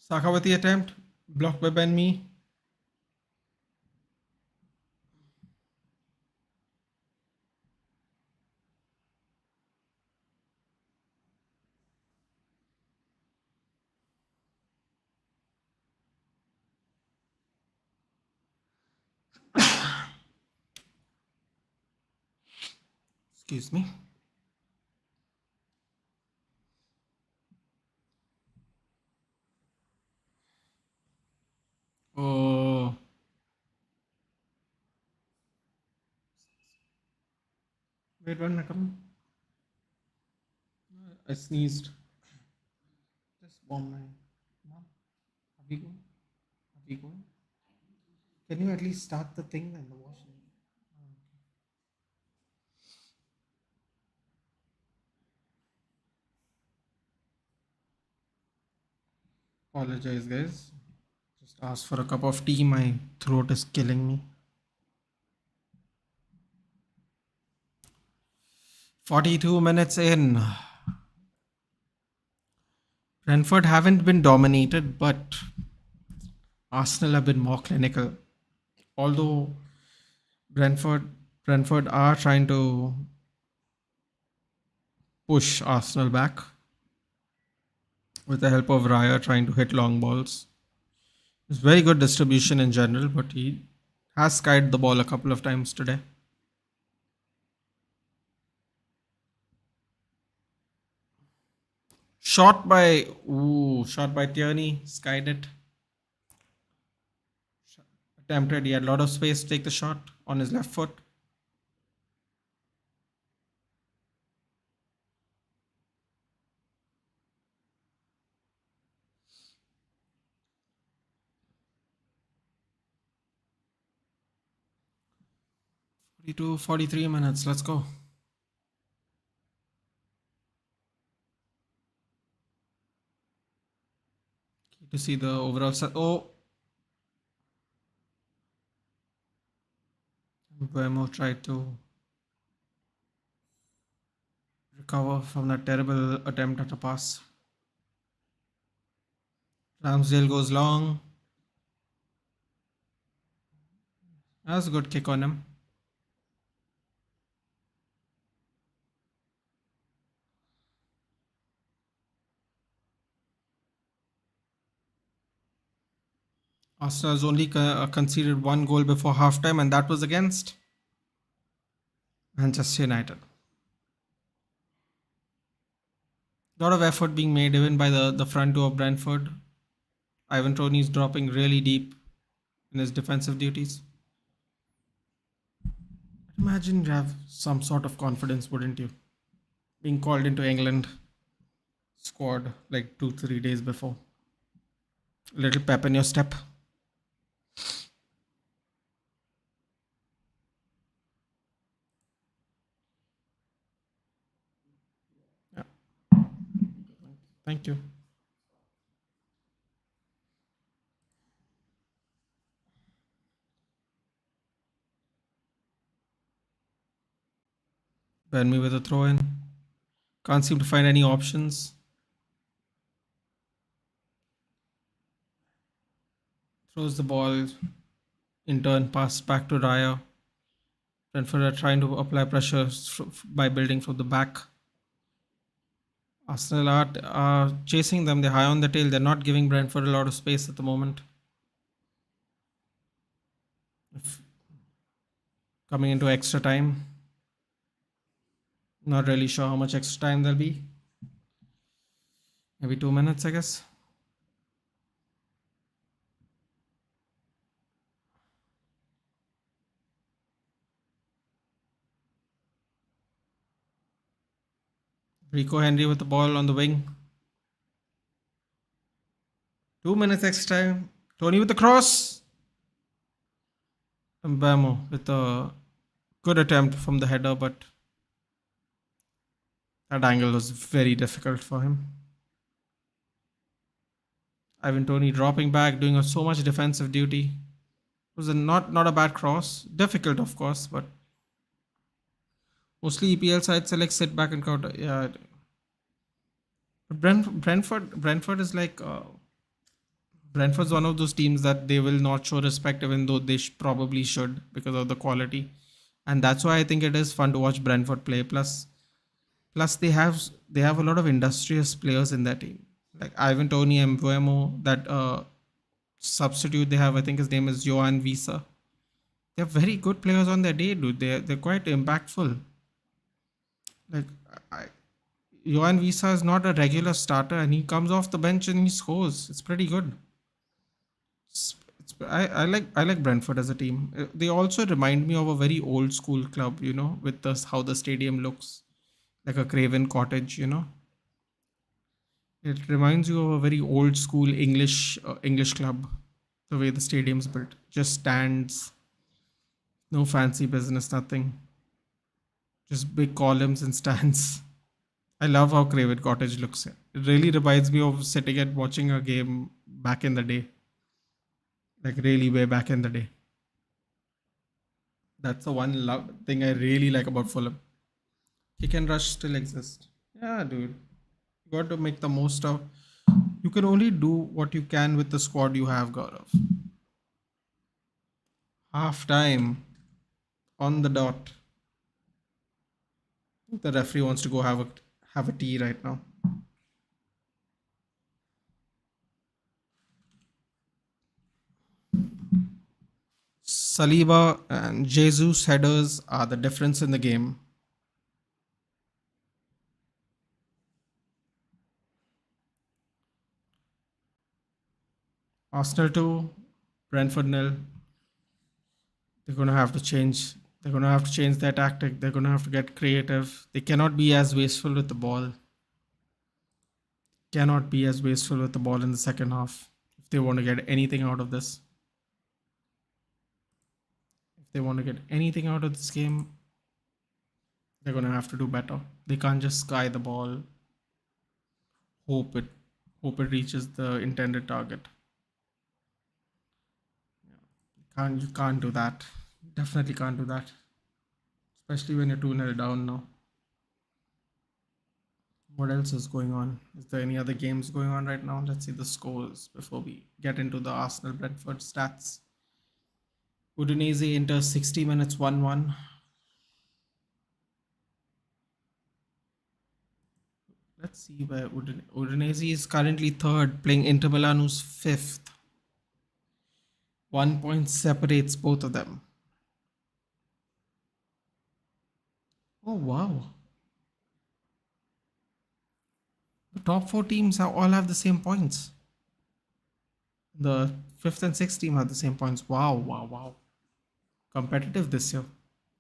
Speaker 1: Sakawati attempt. Blocked by Ben Me. Excuse me. Oh, wait one minute. I sneezed. Just bomb my mom. Are we going? Are we going? Can you at least start the thing and the washing? Apologize, guys. Just ask for a cup of tea. My throat is killing me. 42 minutes in. Brentford haven't been dominated, but Arsenal have been more clinical. Although Brentford Brentford are trying to push Arsenal back with the help of Raya trying to hit long balls. It's very good distribution in general, but he has skied the ball a couple of times today. Shot by Tierney, skied it. Attempted, he had a lot of space to take the shot on his left foot. Forty-two, 43 minutes. Let's go. To see the overall set. Oh, Buemo tried to recover from that terrible attempt at a pass. Ramsdale goes long. That's a good kick on him. Arsenal has only conceded one goal before halftime, and that was against Manchester United. A lot of effort being made even by the front two of Brentford. Ivan Toney is dropping really deep in his defensive duties. Imagine you have some sort of confidence, wouldn't you? Being called into England squad like 2 3 days before. A little pep in your step. Yeah. Thank you. Ben me with a throw in. Can't seem to find any options. Throws the ball, in turn, pass back to Raya. Brentford are trying to apply pressure by building from the back. Arsenal are chasing them. They're high on the tail. They're not giving Brentford a lot of space at the moment. Coming into extra time. Not really sure how much extra time there'll be. Maybe 2 minutes, I guess. Rico Henry with the ball on the wing. 2 minutes extra time. Tony with the cross. And Bamo with a good attempt from the header, but that angle was very difficult for him. Ivan Tony dropping back, doing so much defensive duty. It was not a bad cross. Difficult, of course, but mostly EPL sides select sit back and counter. Yeah. But Brentford is like Brentford's one of those teams that they will not show respect, even though they probably should because of the quality, and that's why I think it is fun to watch Brentford play. Plus they have a lot of industrious players in their team, like Ivan Tony and Mbuemo. That substitute they have, I think his name is Johan Visa. They're very good players on their day, dude. They're quite impactful. Like I, Johan Visa is not a regular starter, and he comes off the bench and he scores. It's pretty good. I like Brentford as a team. They also remind me of a very old school club, with how the stadium looks, like a Craven Cottage. It reminds you of a very old school English club. The way the stadium's built, just stands, no fancy business, nothing, just big columns and stands. I love how Craven Cottage looks. It really reminds me of sitting and watching a game back in the day, like really way back in the day. That's the one thing I really like about Fulham. Kick and rush still exist. Yeah, dude. You got to make the most of. You can only do what you can with the squad you have, Gaurav. Half time on the dot. The referee wants to go have a tea right now. Saliba and Jesus headers are the difference in the game. Arsenal 2, Brentford nil. They're going to have to change. They're going to have to change their tactic. They're going to have to get creative. They cannot be as wasteful with the ball. Cannot be as wasteful with the ball in the second half if they want to get anything out of this. If they want to get anything out of this game, they're going to have to do better. They can't just sky the ball, hope it reaches the intended target. You can't do that. Definitely can't do that. Especially when you're 2-0 down now. What else is going on? Is there any other games going on right now? Let's see the scores before we get into the Arsenal Brentford stats. Udinese enters 60 minutes 1-1. Let's see where Udinese is currently third, playing Inter Milan, who's fifth. 1 point separates both of them. Oh, wow. The top four teams all have the same points. The fifth and sixth team have the same points. Wow, wow, wow. Competitive this year.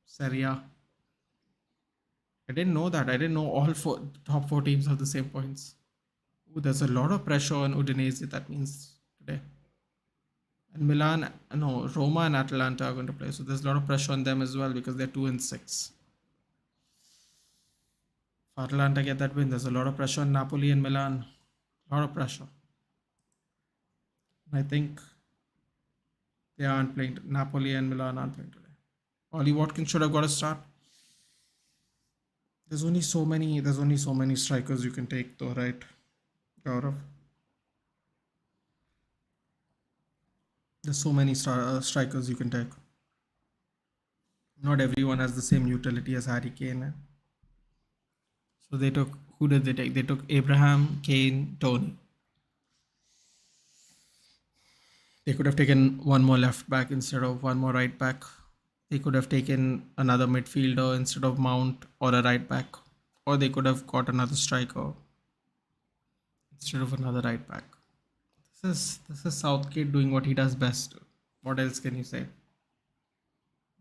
Speaker 1: Serie A. I didn't know that. I didn't know all top four teams have the same points. Ooh, there's a lot of pressure on Udinese, that means, today. And Roma and Atalanta are going to play. So there's a lot of pressure on them as well because they're 2 and 6. If Atalanta get that win, there's a lot of pressure on Napoli and Milan. A lot of pressure. And I think they aren't playing. Napoli and Milan aren't playing today. Ollie Watkins should have got a start. There's only so many strikers you can take though, right, Gaurav? There's so many strikers you can take. Not everyone has the same utility as Harry Kane. So they took, who did they take? They took Abraham, Kane, Tony. They could have taken one more left back instead of one more right back. They could have taken another midfielder instead of Mount or a right back. Or they could have got another striker instead of another right back. This is Southgate doing what he does best. What else can you say?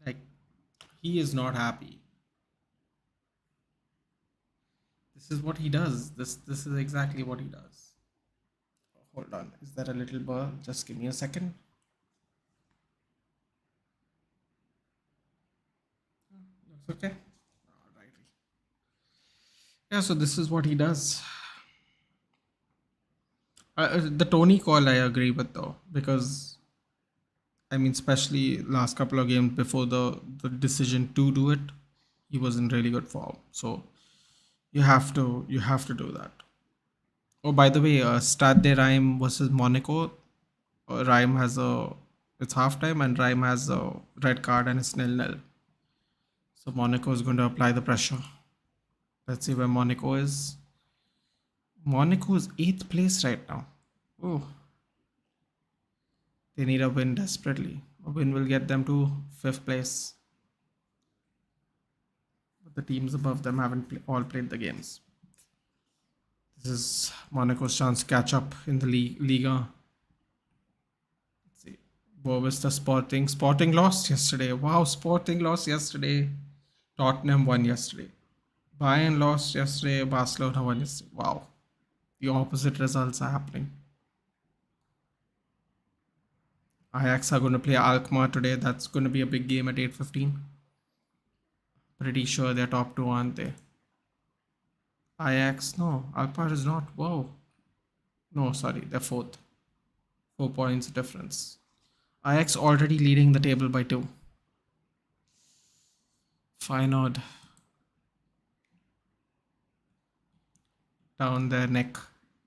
Speaker 1: Like, he is not happy. This is what he does. This is exactly what he does. Hold on. Is there a little burr? Just give me a second. Looks okay. Alrighty. Yeah, so this is what he does. The Tony call I agree with though, because I mean, especially last couple of games before the decision to do it, he was in really good form. So you have to do that. Oh, by the way, Stade de Rhyme versus Monaco. Rhyme has a it's halftime and Rhyme has a red card and it's 0-0. So Monaco is going to apply the pressure. Let's see where Monaco is. Monaco is 8th place right now. Oh, they need a win desperately. A win will get them to 5th place. But the teams above them haven't all played the games. This is Monaco's chance to catch up in the Liga. Let's see. Boavista Sporting. Sporting lost yesterday. Wow, Sporting lost yesterday. Tottenham won yesterday. Bayern lost yesterday. Barcelona won yesterday. Wow. The opposite results are happening. Ajax are going to play Alkmaar today. That's going to be a big game at 8:15. Pretty sure they're top two, aren't they? Ajax, no. Alkmaar is not. Whoa. No, sorry. They're fourth. 4 points difference. Ajax already leading the table by 2. Feyenoord down their neck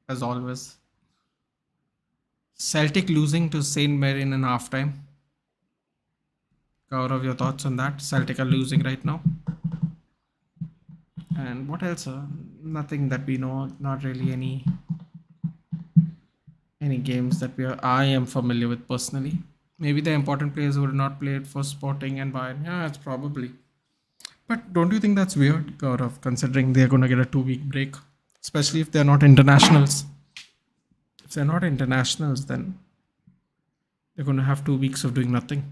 Speaker 1: as always. Celtic losing to Saint Mirren in halftime. Gaurav, your thoughts on that? Celtic are losing right now. And what else? Nothing that we know. Not really any games that I am familiar with personally. Maybe the important players would not play it for Sporting and Bayern. Yeah, it's probably. But don't you think that's weird, Gaurav, considering they're going to get a 2-week break? Especially if they're not internationals. If they're not internationals, then they're going to have 2 weeks of doing nothing.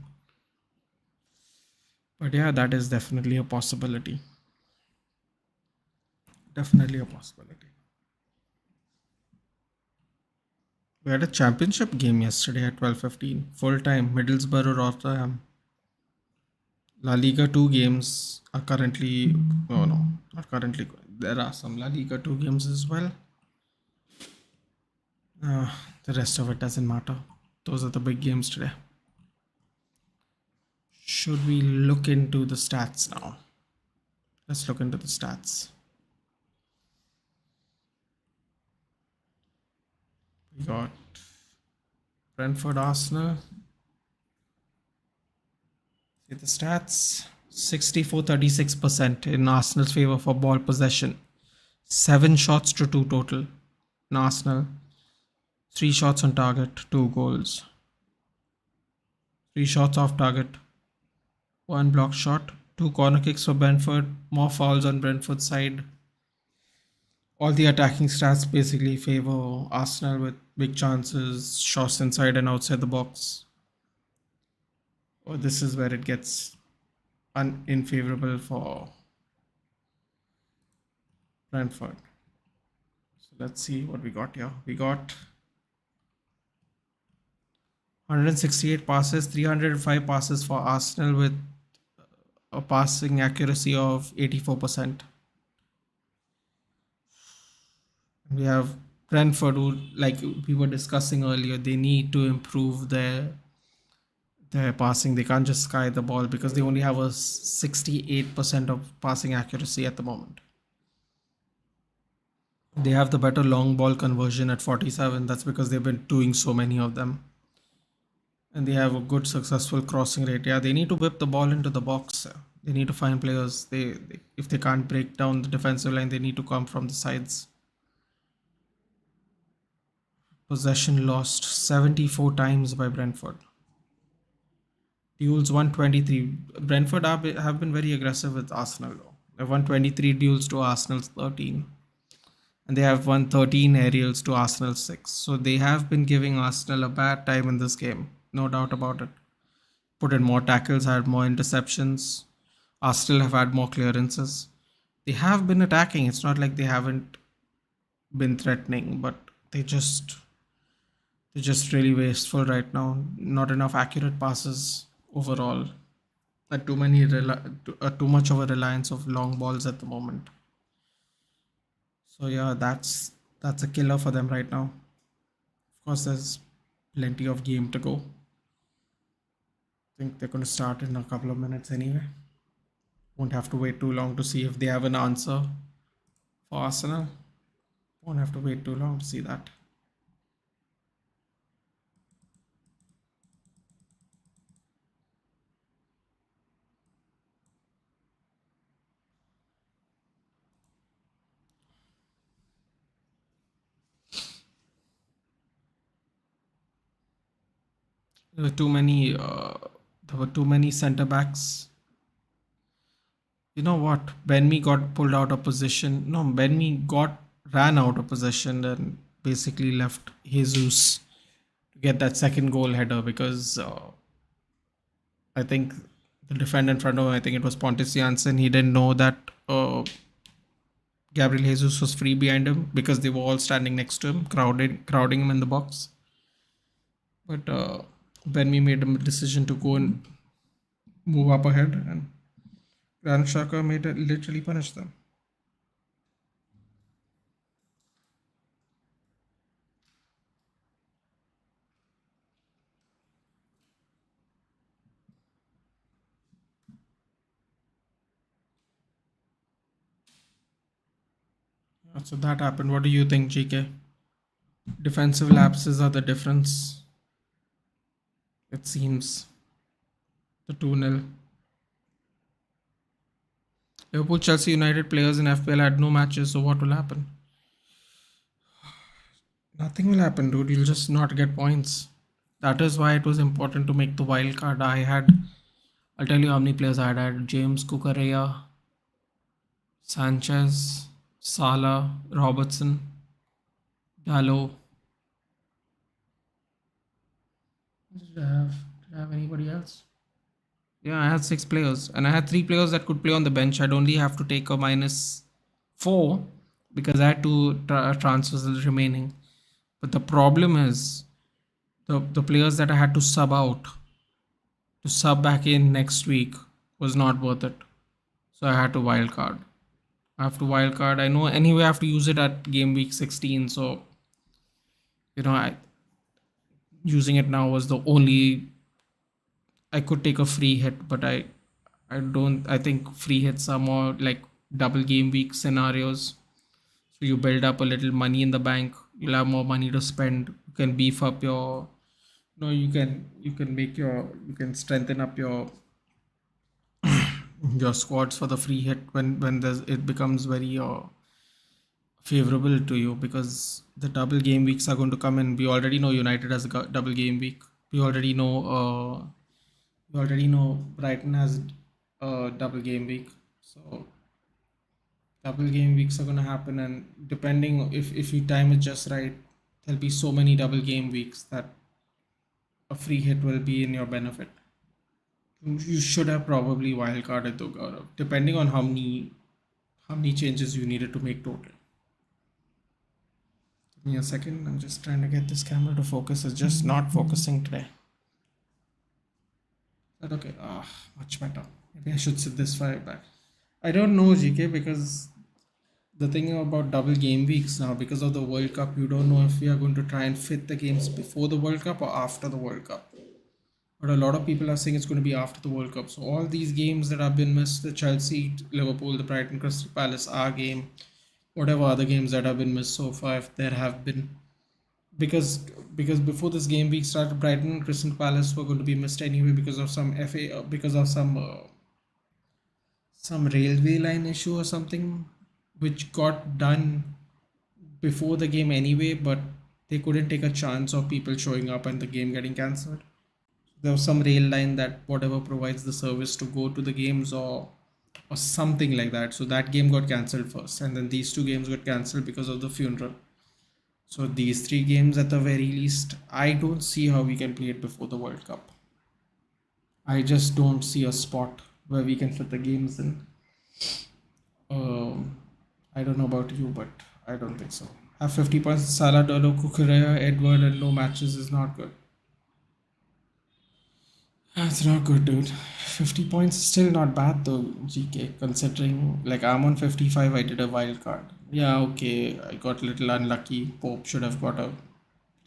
Speaker 1: But yeah, that is definitely a possibility. Definitely a possibility. We had a championship game yesterday at 12:15. Full time, Middlesbrough, Rotherham. La Liga 2 games are currently. Oh no, not currently. There are some La Liga 2 games as well. The rest of it doesn't matter. Those are the big games today. Should we look into the stats now? Let's look into the stats. We got Brentford, Arsenal. See the stats. 64-36% in Arsenal's favor for ball possession. 7 shots to 2 total in Arsenal. 3 shots on target, 2 goals. 3 shots off target, 1 block shot, 2 corner kicks for Brentford, more fouls on Brentford's side. All the attacking stats basically favor Arsenal with big chances, shots inside and outside the box. Oh, this is where it gets unfavorable for Brentford. So let's see what we got here. We got 168 passes, 305 passes for Arsenal with a passing accuracy of 84%. We have Brentford, who, like we were discussing earlier, they need to improve their passing. They can't just sky the ball because they only have a 68% of passing accuracy at the moment. They have the better long ball conversion at 47. That's because they've been doing so many of them. And they have a good successful crossing rate. Yeah, they need to whip the ball into the box. They need to find players. They if they can't break down the defensive line, they need to come from the sides. Possession lost 74 times by Brentford. Duels 123. Brentford have been very aggressive with Arsenal though. They've won 23 duels to Arsenal's 13. And they have won 13 aerials to Arsenal's 6. So they have been giving Arsenal a bad time in this game. No doubt about it. Put in more tackles, had more interceptions. Arsenal have had more clearances. They have been attacking. It's not like they haven't been threatening, but they just they're just really wasteful right now. Not enough accurate passes overall. Too much of a reliance of long balls at the moment. So yeah, that's a killer for them right now. Of course, there's plenty of game to go. I think they're going to start in a couple of minutes anyway. Won't have to wait too long to see if they have an answer for Arsenal. Won't have to wait too long to see that. There were too many. There were too many centre backs. You know what? Benmi got pulled out of position. No, Benmi got ran out of position and basically left Jesus to get that second goal header because I think the defender in front of him, I think it was Pontus Janssen, he didn't know that Gabriel Jesus was free behind him because they were all standing next to him, crowding him in the box. But Benmi made a decision to go and move up ahead, and Granit Xhaka made it literally punish them. So that happened. What do you think, GK? Defensive lapses are the difference, it seems. The 2-0. Liverpool, Chelsea, United players in FPL had no matches, so what will happen? Nothing will happen, dude. You'll just not get points. That is why it was important to make the wild card. I'll tell you how many players I had. I had James Cucurella, Sanchez, Salah, Robertson, Dallo. Did I have anybody else? Yeah, I had 6 players, and I had 3 players that could play on the bench. I'd only have to take a -4 because I had two transfers remaining. But the problem is the players that I had to sub out to sub back in next week was not worth it. So I had to wildcard. I have to wildcard. I know anyway I have to use it at game week 16. So using it now was the only. I could take a free hit, but I don't. I think free hits are more like double game week scenarios. So you build up a little money in the bank. You'll have more money to spend. You can beef up your. No, you can strengthen up your squads for the free hit when it becomes very favorable to you because the double game weeks are going to come in. We already know United has a double game week. We already know. Brighton has a double game week. So double game weeks are going to happen, and depending if you time it just right, there'll be so many double game weeks that a free hit will be in your benefit. You should have probably wildcarded though, Gaurav, depending on how many changes you needed to make total. Give me a second. I'm just trying to get this camera to focus. It's just not focusing today. But okay, much better. Maybe I should sit this far back. I don't know, GK, because the thing about double game weeks now, because of the World Cup, you don't know if we are going to try and fit the games before the World Cup or after the World Cup. But a lot of people are saying it's going to be after the World Cup. So all these games that have been missed, the Chelsea, Liverpool, the Brighton, Crystal Palace, our game, whatever other games that have been missed so far, if there have been, because because before this game week started, Brighton and Crystal Palace were going to be missed anyway because of some FA, because of some railway line issue or something, which got done before the game anyway, but they couldn't take a chance of people showing up and the game getting cancelled. There was some rail line that whatever provides the service to go to the games, or something like that. So that game got cancelled first, and then these two games got cancelled because of the funeral. So these three games at the very least, I don't see how we can play it before the World Cup. I just don't see a spot where we can fit the games in. Um, I don't know about you, but I don't think so. Have 50 points, Salah, Dolo, Kukurea, Edward, and no matches is not good. That's not good, dude. 50 points is still not bad though, GK, considering like I'm on 55, I did a wild card. Yeah, okay, I got a little unlucky. Pope should have got a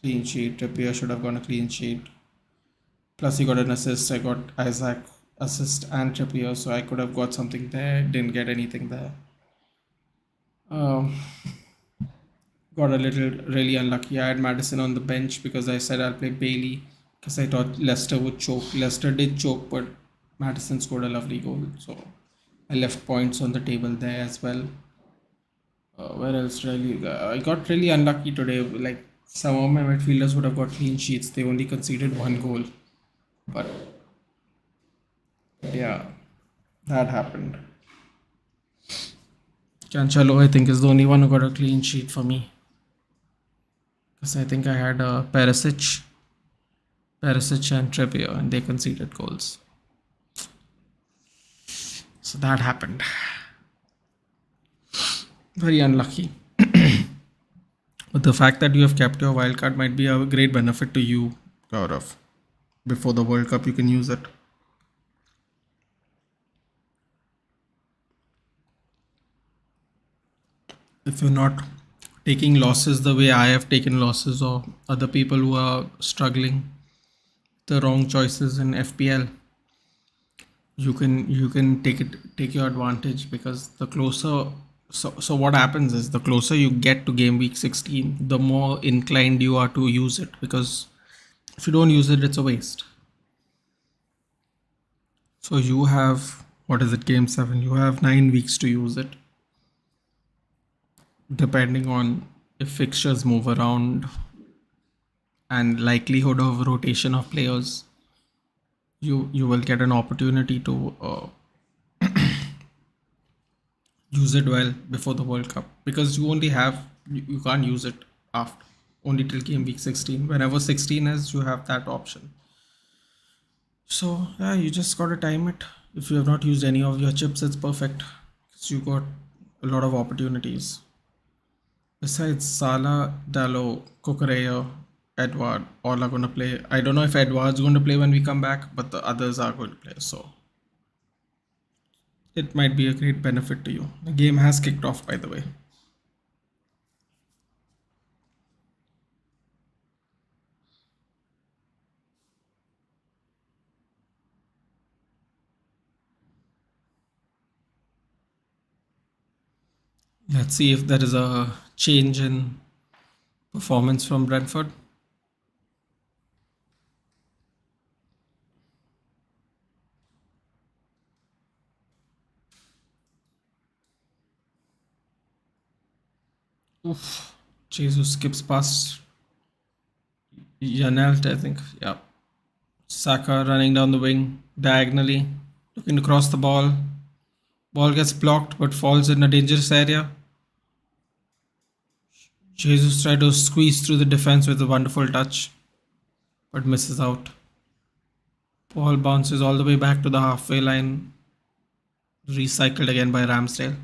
Speaker 1: clean sheet. Trippier should have got a clean sheet. Plus, he got an assist. I got Isaac assist and Trippier, so I could have got something there. Didn't get anything there. Um, got a little really unlucky. I had Madison on the bench because I said I'll play Bailey because I thought Leicester would choke. Leicester did choke, but Madison scored a lovely goal. So I left points on the table there as well. Where else really? I got really unlucky today. Like some of my midfielders would have got clean sheets. They only conceded one goal. But yeah, that happened. Cancelo, I think, is the only one who got a clean sheet for me. Because I think I had Perisic and Trippier, and they conceded goals. So that happened. Very unlucky. But the fact that you have kept your wildcard might be a great benefit to you, Gaurav. Before the World Cup, you can use it. If you're not taking losses the way I have taken losses, or other people who are struggling the wrong choices in FPL, you can take your advantage, because the closer, so what happens is the closer you get to game week 16, the more inclined you are to use it, because if you don't use it, it's a waste. So you have, what is it, game 7, you have 9 weeks to use it, depending on if fixtures move around and likelihood of rotation of players. You will get an opportunity to use it well before the World Cup, because you only have, you can't use it after, only till game week 16. Whenever 16 is, you have that option. So yeah, you just gotta time it. If you have not used any of your chips, it's perfect, because you got a lot of opportunities. Besides Salah, Dallo, Kukureya, Edward, all are gonna play. I don't know if Edward's going to play when we come back, but the others are going to play. So it might be a great benefit to you. The game has kicked off, by the way. Let's see if there is a change in performance from Brentford. Oof. Jesus skips past Janelt, I think. Yeah. Saka running down the wing diagonally, looking to cross the ball. Ball gets blocked but falls in a dangerous area. Jesus tries to squeeze through the defense with a wonderful touch, but misses out. Ball bounces all the way back to the halfway line, recycled again by Ramsdale.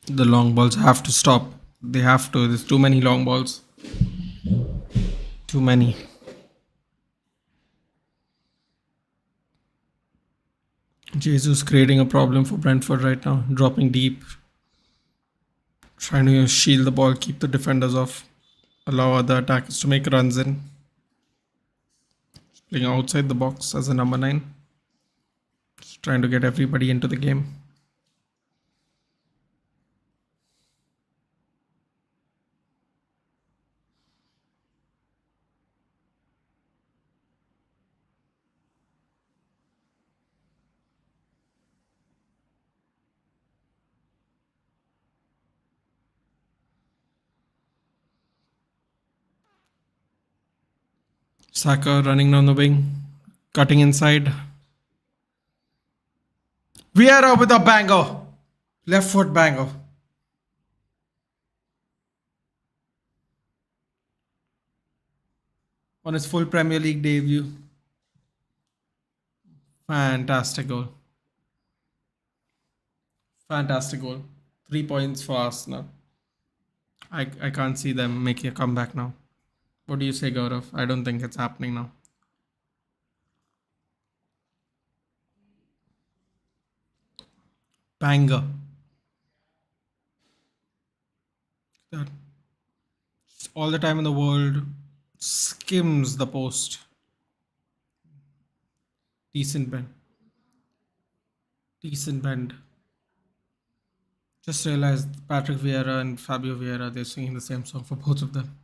Speaker 1: The long balls have to stop. They have to. There's too many long balls. Too many. Jesus creating a problem for Brentford right now. Dropping deep. Trying to shield the ball, keep the defenders off. Allow other attackers to make runs in. Playing outside the box as a number 9. Just trying to get everybody into the game. Saka running down the wing. Cutting inside. Vieira with a banger. Left foot banger. On his full Premier League debut. Fantastic goal. Fantastic goal. 3 points for Arsenal. I can't see them making a comeback now. What do you say, Gaurav? I don't think it's happening now. Banger. That all the time in the world skims the post. Decent bend. Decent bend. Just realized Patrick Vieira and Fabio Vieira, they're singing the same song for both of them.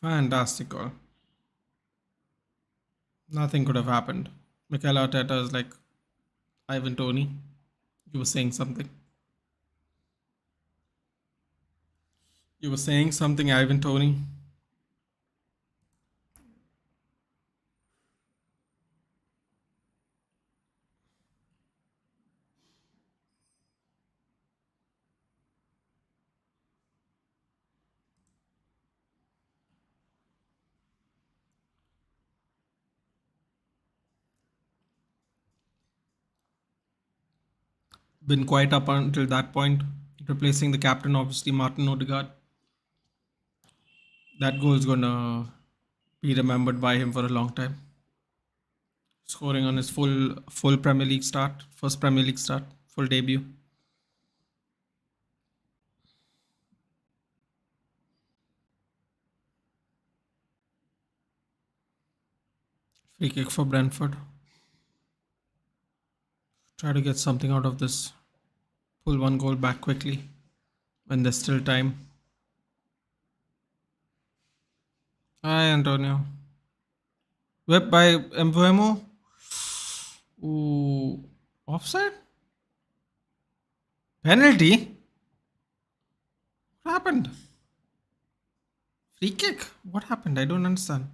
Speaker 1: Fantastic goal. Nothing could have happened. Mikel Arteta is like, Ivan Toney, you were saying something. You were saying something, Ivan Toney. Been quiet up until that point. Replacing the captain, obviously, Martin Odegaard. That goal is gonna be remembered by him for a long time. Scoring on his full Premier League start, first Premier League start, full debut. Free kick for Brentford. Try to get something out of this. Pull one goal back quickly when there's still time. Hi, Antonio. Whip by Mbuemo. Ooh, offside? Penalty? What happened? Free kick? What happened? I don't understand.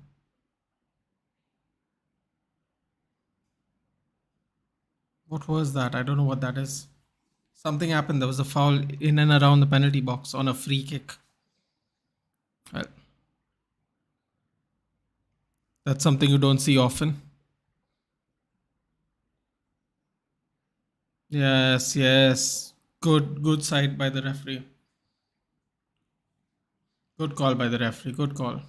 Speaker 1: What was that? I don't know what that is. Something happened. There was a foul in and around the penalty box on a free kick. Well, that's something you don't see often. Yes, yes. Good side by the referee. Good call by the referee. Good call.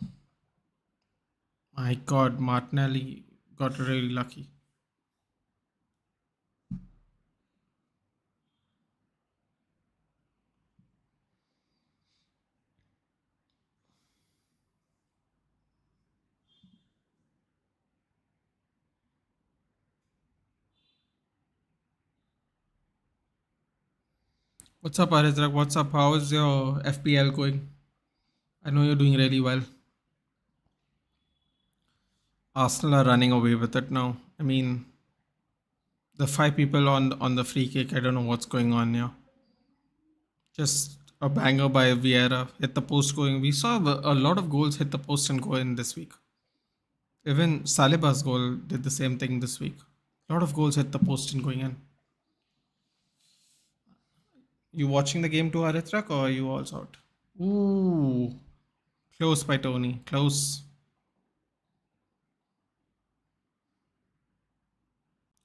Speaker 1: My God, Martinelli got really lucky. What's up, Arizrak? What's up? How is your FPL going? I know you're doing really well. Arsenal are running away with it now. I mean, the 5 people on the free kick. I don't know what's going on here. Just a banger by Vieira. Hit the post going. We saw a lot of goals hit the post and go in this week. Even Saliba's goal did the same thing this week. A lot of goals hit the post and going in. You watching the game too, Aritrak, or are you all out? Ooh, close by Tony. Close.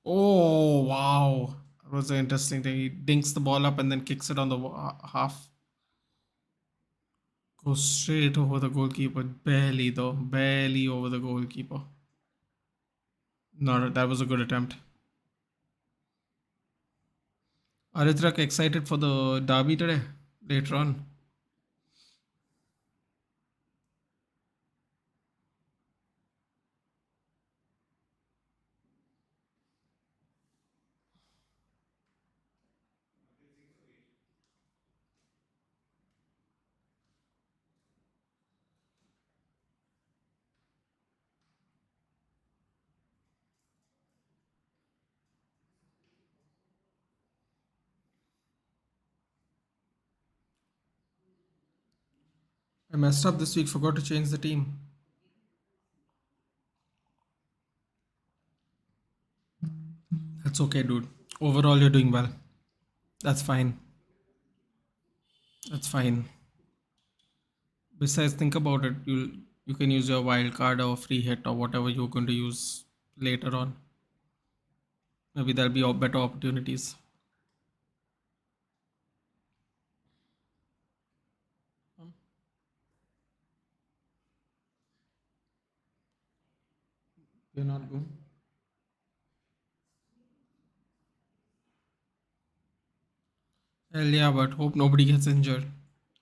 Speaker 1: Oh, wow. was an interesting thing. He dinks the ball up and then kicks it on the half. Goes straight over the goalkeeper. Barely though. Barely over the goalkeeper. No, that was a good attempt. Aritrak excited for the derby today? Later on. I messed up this week, forgot to change the team. That's okay, dude. Overall, you're doing well. That's fine. That's fine. Besides, think about it. You can use your wild card or free hit or whatever you're going to use later on. Maybe there'll be better opportunities. You're not good. Hell yeah, but hope nobody gets injured.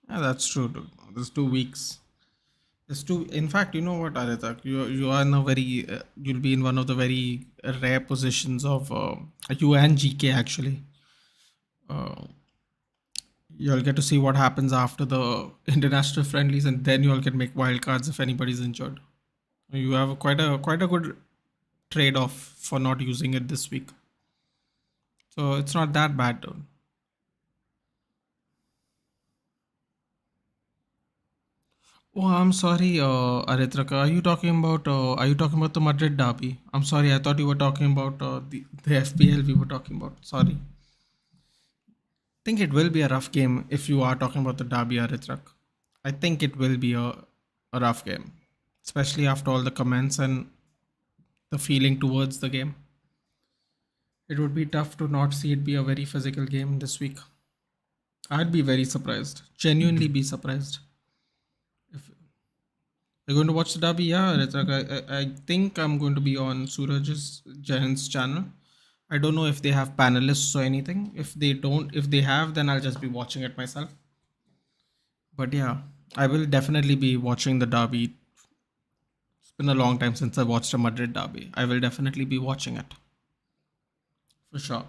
Speaker 1: Yeah, that's true, dude. There's 2 weeks. There's two. In fact, you know what, Aritak? You are in a very. You'll be in one of the very rare positions of you and GK actually. Uh, you'll get to see what happens after the international friendlies, and then you'll can make wild cards if anybody's injured. You have quite a good trade off for not using it this week. So it's not that bad, dude. Oh, I'm sorry, Aritraka. Are you talking about the Madrid derby? I'm sorry. I thought you were talking about the FPL we were talking about. Sorry. Think it will be a rough game if you are talking about the derby, Aritrak. I think it will be a rough game, especially after all the comments and the feeling towards the game. It would be tough to not see it be a very physical game this week. I'd be very surprised. Genuinely be surprised. If you're going to watch the derby, yeah, Ritak, I think I'm going to be on Suraj's Giants channel. I don't know if they have panelists or anything. If they have, then I'll just be watching it myself. But yeah, I will definitely be watching the derby. It's been a long time since I watched a Madrid derby. I will definitely be watching it for sure.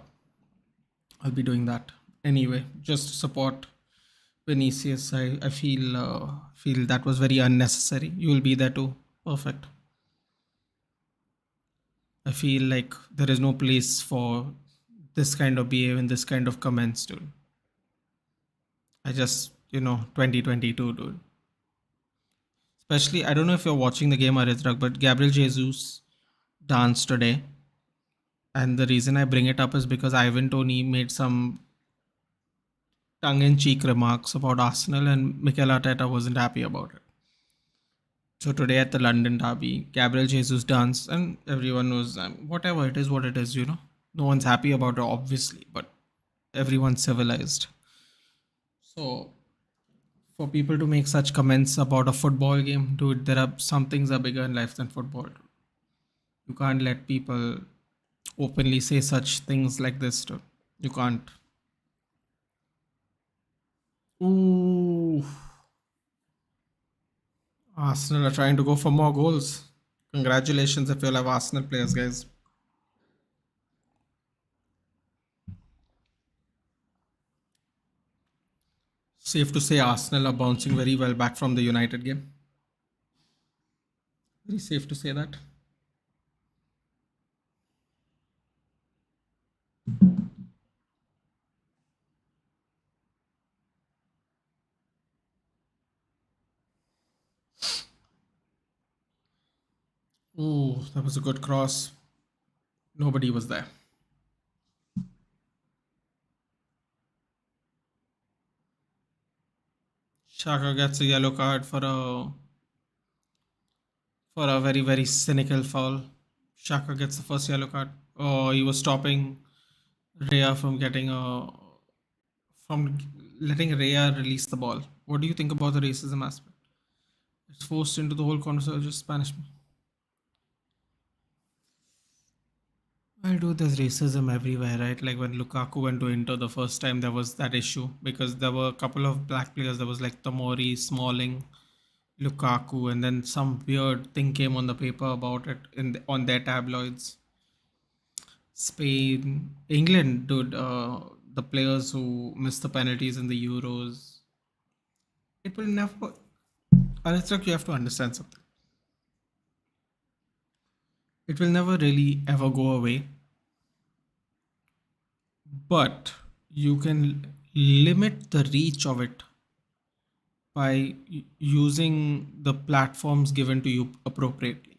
Speaker 1: I'll be doing that anyway, just to support Vinicius. I feel that was very unnecessary. You will be there too. Perfect. I feel like there is no place for this kind of behavior and this kind of comments, dude. I just 2022, dude. Especially, I don't know if you're watching the game, Aritrak, but Gabriel Jesus danced today. And the reason I bring it up is because Ivan Tony made some tongue-in-cheek remarks about Arsenal, and Mikel Arteta wasn't happy about it. So today at the London derby, Gabriel Jesus danced, and everyone was whatever it is, what it is. No one's happy about it, obviously, but everyone's civilized. So for people to make such comments about a football game, dude, there are some things are bigger in life than football. You can't let people openly say such things like this, dude. You can't. Ooh, Arsenal are trying to go for more goals. Congratulations if you'll have Arsenal players, guys. Safe to say Arsenal are bouncing very well back from the United game. Very safe to say that. Ooh, that was a good cross. Nobody was there. Shaka gets a yellow card for a very very cynical foul. Shaka gets the first yellow card. Oh, he was stopping Rhea from letting Rhea release the ball. What do you think about the racism aspect? It's forced into the whole conversation. Just Spanish me. Well, dude, there's racism everywhere, right? Like when Lukaku went to Inter the first time, there was that issue because there were a couple of black players. There was like Tomori, Smalling, Lukaku, and then some weird thing came on the paper about it on their tabloids. Spain, England, dude, the players who missed the penalties in the Euros. It will never. Arithrak, you have to understand something. It will never really ever go away, but you can limit the reach of it by using the platforms given to you appropriately.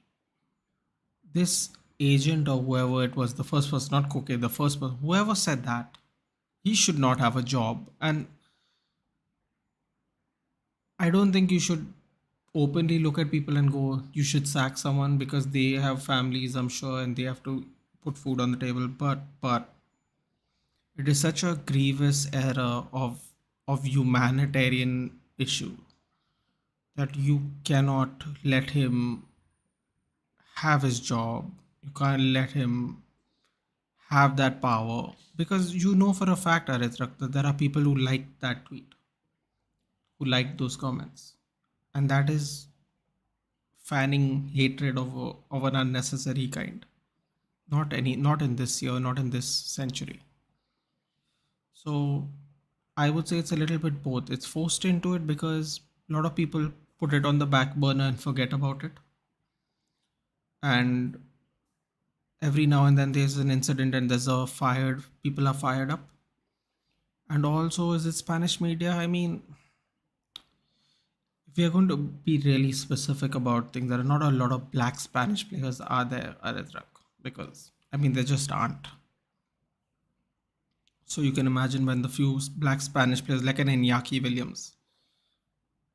Speaker 1: This agent or whoever it was, the first person, not Koke, the first person, whoever said that, he should not have a job. And I don't think you should openly look at people and go, you should sack someone because they have families, I'm sure, and they have to put food on the table. But it is such a grievous error of humanitarian issue that you cannot let him have his job. You can't let him have that power because you know for a fact, Arithrak, that there are people who like that tweet, who like those comments, and that is fanning hatred of an unnecessary kind. Not in this year, not in this century. So I would say it's a little bit both. It's forced into it because a lot of people put it on the back burner and forget about it. And every now and then there's an incident and there's a fired people are fired up. And also is it Spanish media? I mean, if we are going to be really specific about things, there are not a lot of black Spanish players are there, Arithrak, because I mean there just aren't. So you can imagine when the few black Spanish players like an Iñaki Williams.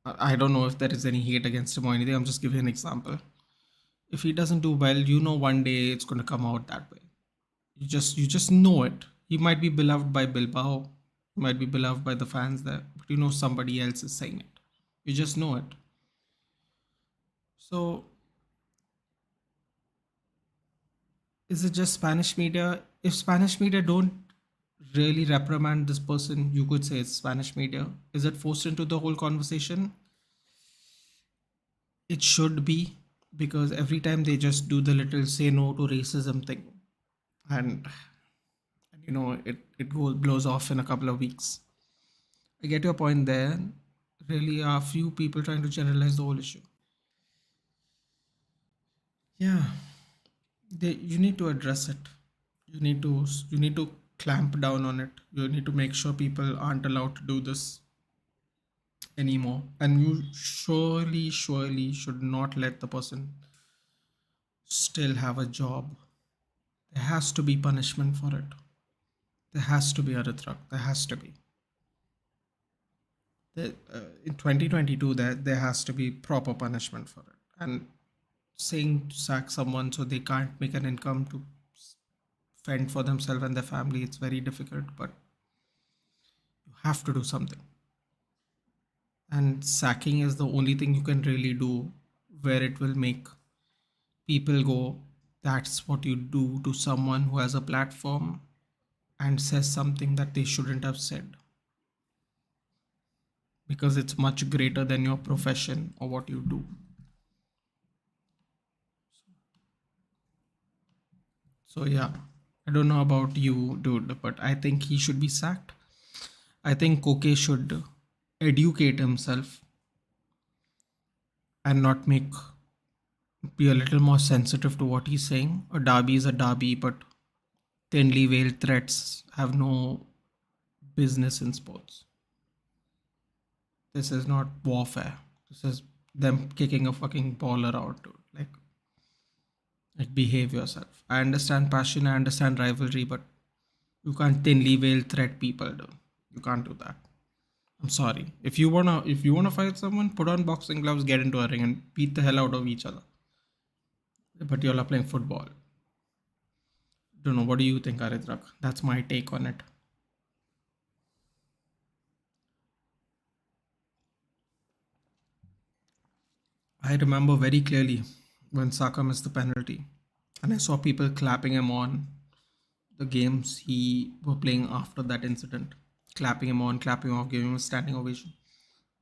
Speaker 1: I don't know if there is any hate against him or anything. I'm just giving an example. If he doesn't do well, you know one day it's going to come out that way. You just know it. He might be beloved by Bilbao, he might be beloved by the fans there, but you know somebody else is saying it. You just know it. So is it just Spanish media? If Spanish media don't really reprimand this person, you could say it's Spanish media. Is it forced into the whole conversation? It should be, because every time they just do the little say no to racism thing, and it goes blows off in a couple of weeks. I get your point there. Really, are few people trying to generalize the whole issue. Yeah, you need to address it. You need to clamp down on it. You need to make sure people aren't allowed to do this anymore. And you surely should not let the person still have a job. There has to be punishment for it. There has to be a retruck. There has to be. In 2022, there has to be proper punishment for it. And saying to sack someone so they can't make an income to fend for themselves and their family, it's very difficult, but you have to do something. And sacking is the only thing you can really do where it will make people go, that's what you do to someone who has a platform and says something that they shouldn't have said, because it's much greater than your profession or what you do. So yeah, I don't know about you, dude, but I think he should be sacked. I think Koke should educate himself and not be a little more sensitive to what he's saying. A derby is a derby, but thinly veiled threats have no business in sports. This is not warfare. This is them kicking a fucking ball around, dude. Like behave yourself. I understand passion, I understand rivalry, but you can't thinly veil threat people, dude. You can't do that. I'm sorry. If you wanna fight someone, put on boxing gloves, get into a ring, and beat the hell out of each other. But you're all playing football. Don't know. What do you think, Aritrak? That's my take on it. I remember very clearly when Saka missed the penalty, and I saw people clapping him on the games he were playing after that incident, clapping him on, clapping off, giving him a standing ovation.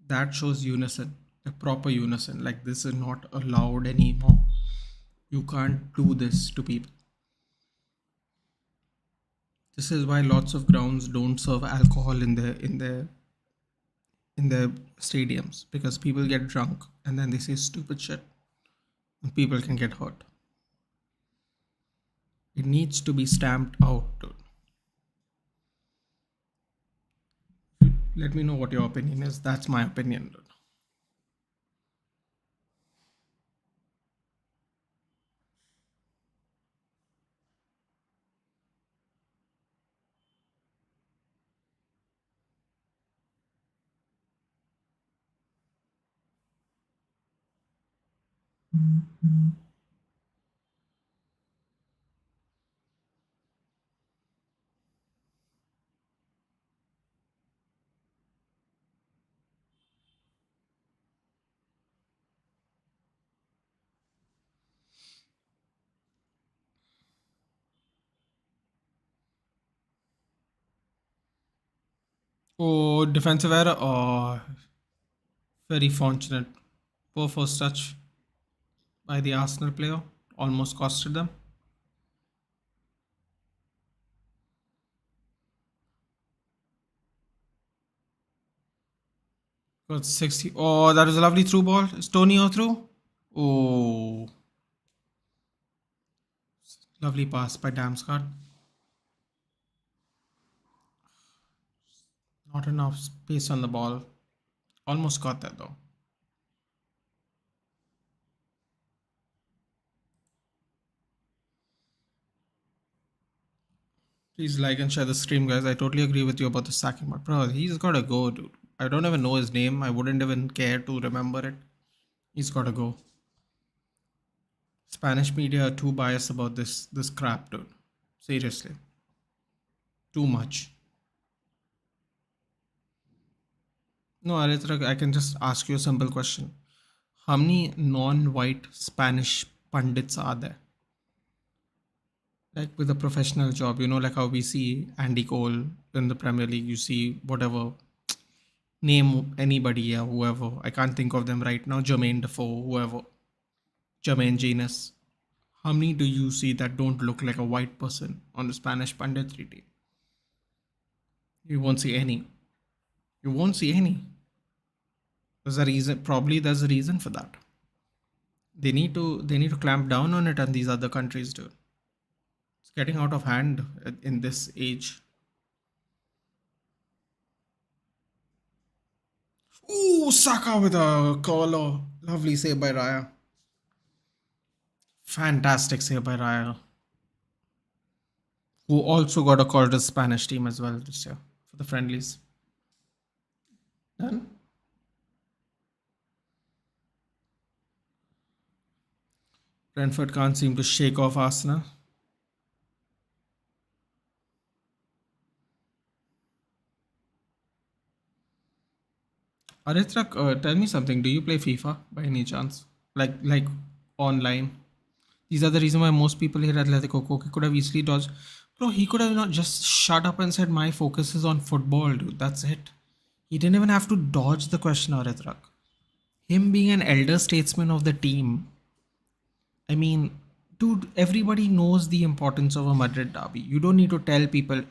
Speaker 1: That shows unison, a proper unison. Like this is not allowed anymore. You can't do this to people. This is why lots of grounds don't serve alcohol in their stadiums, because people get drunk and then they say stupid shit and people can get hurt. It needs to be stamped out, dude. Let me know what your opinion is. That's my opinion, dude. Oh, defensive error. Oh, very fortunate. Poor first touch by the Arsenal player. Almost costed them. Got 60. Oh, that was a lovely through ball. Is Tonio through? Oh, lovely pass by Damsgaard. Not enough space on the ball. Almost got that though. Please like and share the stream, guys. I totally agree with you about the sacking, but bro, he's gotta go, dude. I don't even know his name. I wouldn't even care to remember it. He's gotta go. Spanish media are too biased about this crap, dude. Seriously, too much. No, Aritra, I can just ask you a simple question. How many non-white Spanish pundits are there? Like with a professional job, like how we see Andy Cole in the Premier League, you see whatever, name anybody, yeah, whoever. I can't think of them right now. Jermaine Defoe, whoever. Jermaine Janus. How many do you see that don't look like a white person on the Spanish punditry team? You won't see any. You won't see any. There's a reason. Probably there's a reason for that. They need to clamp down on it, and these other countries do. It's getting out of hand in this age. Ooh, Saka with a collar. Lovely save by Raya. Fantastic save by Raya, who also got a call to the Spanish team as well this year for the friendlies. Done. Brentford can't seem to shake off Arsenal. Aritrak, tell me something. Do you play FIFA by any chance? Like online? These are the reason why most people here at Atletico Coke could have easily dodged. Bro, he could have not just shut up and said, "My focus is on football, dude." That's it. He didn't even have to dodge the question, Aritrak. Him being an elder statesman of the team, I mean, dude, everybody knows the importance of a Madrid derby. You don't need to tell people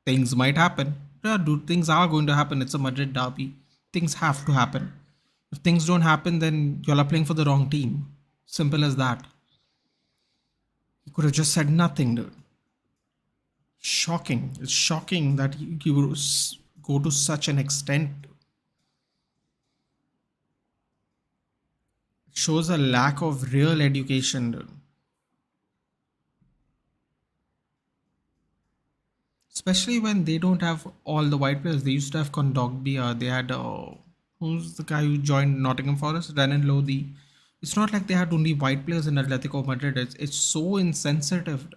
Speaker 1: things might happen. Yeah, dude, things are going to happen. It's a Madrid derby. Things have to happen. If things don't happen, then you're playing for the wrong team. Simple as that. He could have just said nothing, dude. Shocking. It's shocking that he would go to such an extent. It shows a lack of real education, dude. Especially when they don't have all the white players. They used to have Kondogbia. They had who's the guy who joined Nottingham Forest? Renan Lodi. It's not like they had only white players in Atletico Madrid. It's so insensitive.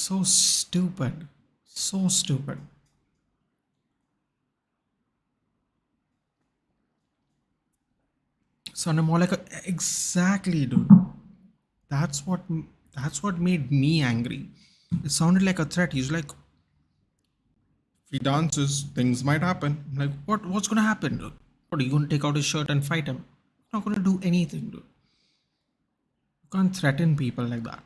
Speaker 1: So stupid. So stupid. Sounded more like a exactly, dude. That's what that's what made me angry. It sounded like a threat. He's like, if he dances, things might happen. I'm like, what's gonna happen, dude? What are you gonna take out his shirt and fight him? You're not gonna do anything, dude. You can't threaten people like that.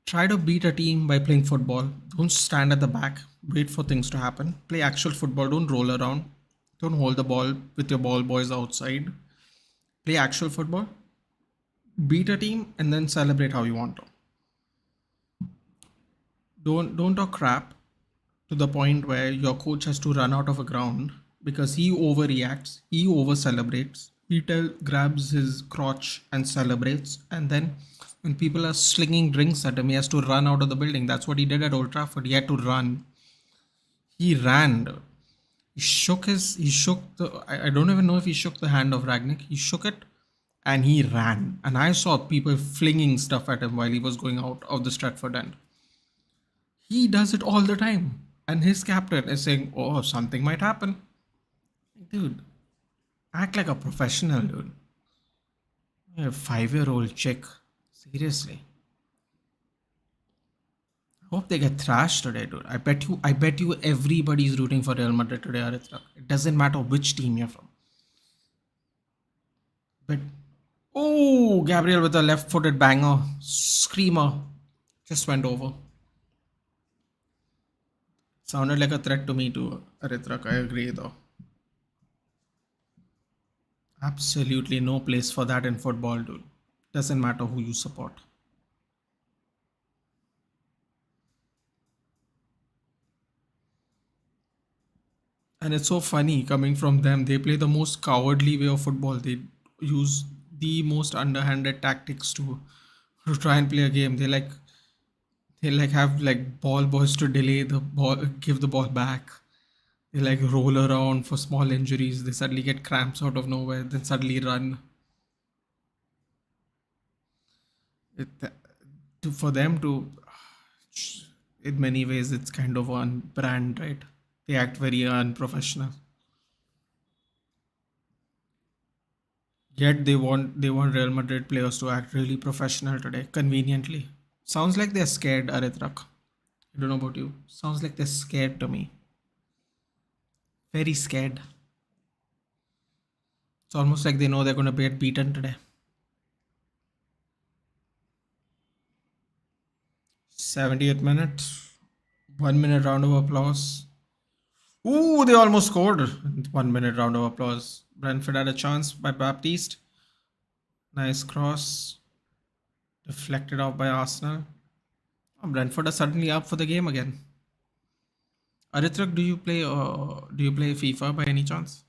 Speaker 1: Try to beat a team by playing football. Don't stand at the back. Wait for things to happen. Play actual football. Don't roll around. Don't hold the ball with your ball boys outside. Play actual football. Beat a team and then celebrate how you want to. Don't talk crap to the point where your coach has to run out of a ground because he overreacts, he over celebrates, grabs his crotch and celebrates, and then when people are slinging drinks at him, he has to run out of the building. That's what he did at Old Trafford. He had to run. He ran. He shook the, I don't even know if he shook the hand of Ragnick. He shook it and he ran. And I saw people flinging stuff at him while he was going out of the Stratford end. He does it all the time. And his captain is saying, oh, something might happen. Dude, act like a professional, dude. You're a 5-year-old chick. Seriously. I hope they get thrashed today, dude. I bet you everybody's rooting for Real Madrid today, Aritra. It doesn't matter which team you're from. But oh, Gabriel with a left-footed banger. Screamer. Just went over. Sounded like a threat to me too, Arithrak. I agree though. Absolutely no place for that in football, dude. Doesn't matter who you support. And it's so funny coming from them. They play the most cowardly way of football. They use the most underhanded tactics to try and play a game. They have like ball boys to delay the ball, give the ball back. They like roll around for small injuries. They suddenly get cramps out of nowhere, then suddenly run. It, for them to, in many ways, it's kind of on brand, right? They act very unprofessional. Yet they want Real Madrid players to act really professional today, conveniently. Sounds like they're scared, Arithrak. I don't know about you. Sounds like they're scared to me. Very scared. It's almost like they know they're gonna get beaten today. 70th minute. 1 minute round of applause. Ooh, they almost scored. 1 minute round of applause. Brentford had a chance by Baptiste. Nice cross. Deflected off by Arsenal. Oh, Brentford are suddenly up for the game again. Arithrak, do you play FIFA by any chance?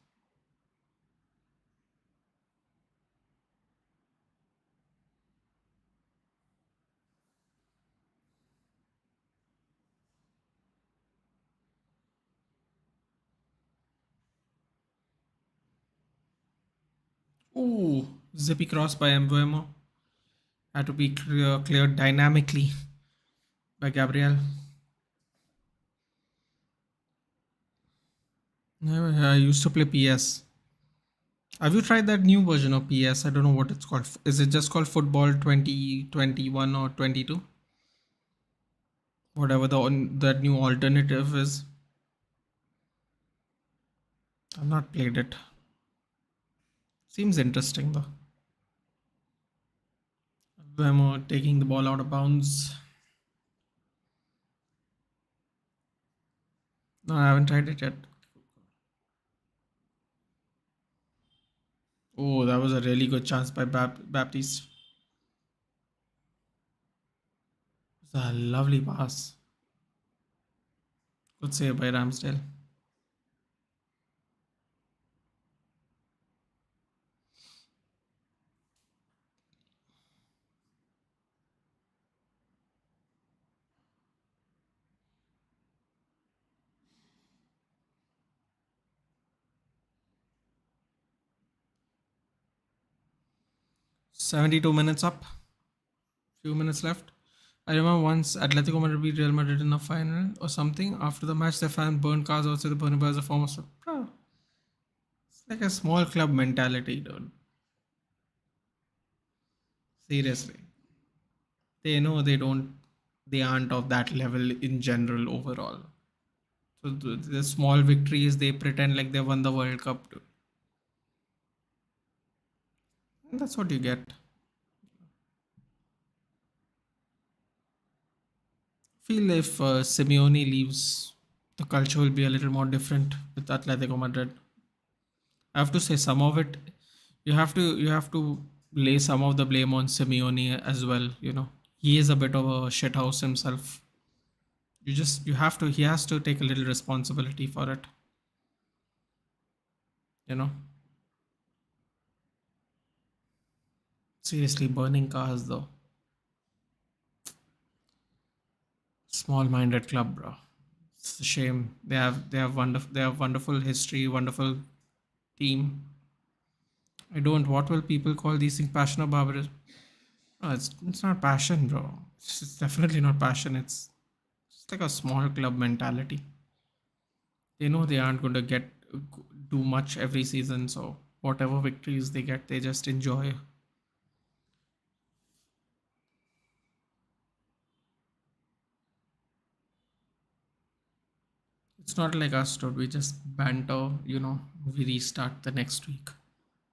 Speaker 1: Ooh, zippy cross by Mbuemo. Had to be cleared dynamically by Gabriel. I used to play PS. Have you tried that new version of PS? I don't know what it's called. Is it just called Football 2021 or 22? Whatever that new alternative is. I've not played it. Seems interesting though. Bemo taking the ball out of bounds. No, I haven't tried it yet. Oh, that was a really good chance by Baptiste. It's a lovely pass. Good save by Ramsdale. 72 minutes up. Few minutes left. I remember once Atletico Madrid beat Real Madrid in a final or something. After the match, their fan burned cars outside the Bernabeu as a form of bro. It's like a small club mentality, dude. Seriously, they know they aren't of that level in general overall. So the small victories, they pretend like they won the World Cup, dude. And that's what you get. Feel if Simeone leaves, the culture will be a little more different with Atletico Madrid. I have to say some of it. You have to lay some of the blame on Simeone as well. He is a bit of a shithouse himself. You have to he has to take a little responsibility for it. You know, seriously, burning cars though. Small-minded club, bro. It's a shame. They have wonderful history, wonderful team. I don't. What will people call these things? Passion or barbarism? No, it's not passion, bro. It's definitely not passion. It's like a small club mentality. They know they aren't going to do much every season, so whatever victories they get, they just enjoy. It's not like us, dude. We just banter, we restart the next week.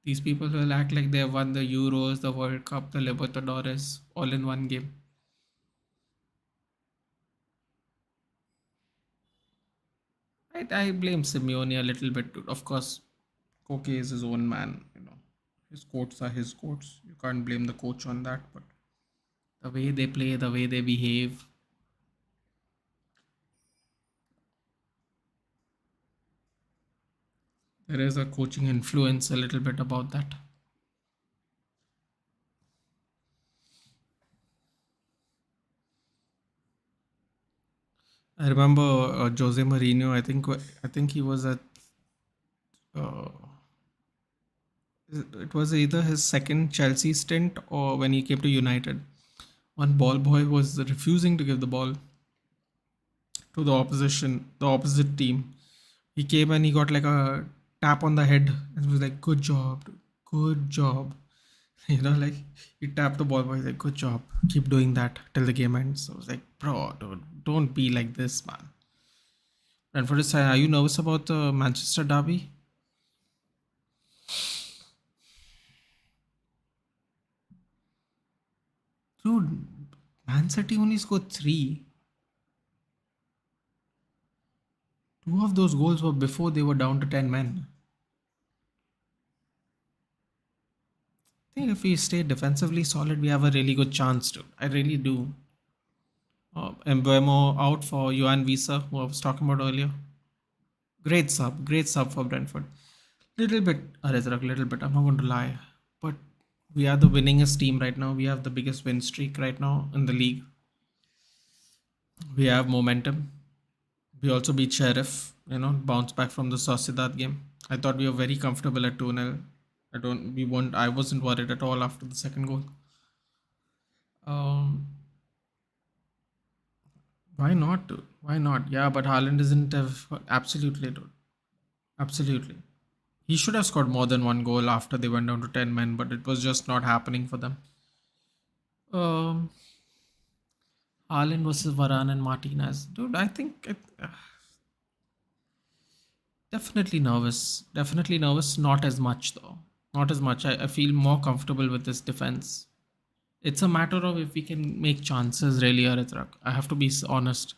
Speaker 1: These people will act like they have won the Euros, the World Cup, the Libertadores, all in one game. I blame Simeone a little bit, dude. Of course, Koke is his own man, His quotes are his quotes. You can't blame the coach on that, but the way they play, the way they behave, there is a coaching influence a little bit about that. I remember Jose Mourinho. I think he was at. Uh, it was either his second Chelsea stint or when he came to United. One ball boy was refusing to give the ball to the opposite team. He came and he got like a tap on the head and was like, "Good job, dude. Good job." Like he tapped the ball boy. He's like, "Good job. Keep doing that till the game ends." So I was like, "Bro, dude, don't be like this, man." And for this, are you nervous about the Manchester derby? Dude, Man City only scored three. Two of those goals were before they were down to 10 men. I think if we stay defensively solid, we have a really good chance, dude. I really do. Embuemo out for Johan Visa, who I was talking about earlier. Great sub for Brentford. Little bit, Arezrak, little bit. I'm not going to lie, but we are the winningest team right now. We have the biggest win streak right now in the league. We have momentum. We also beat Sheriff, bounce back from the Sociedad game. I thought we were very comfortable at 2-0. I wasn't worried at all after the second goal. Um, why not, dude? Why not? Yeah, but Haaland isn't absolutely, dude. Absolutely. He should have scored more than one goal after they went down to 10 men, but it was just not happening for them. Um, Haaland versus Varane and Martinez. Dude, I think definitely nervous. Definitely nervous. Not as much, though. Not as much. I feel more comfortable with this defense. It's a matter of if we can make chances, really, Aritrak. I have to be honest.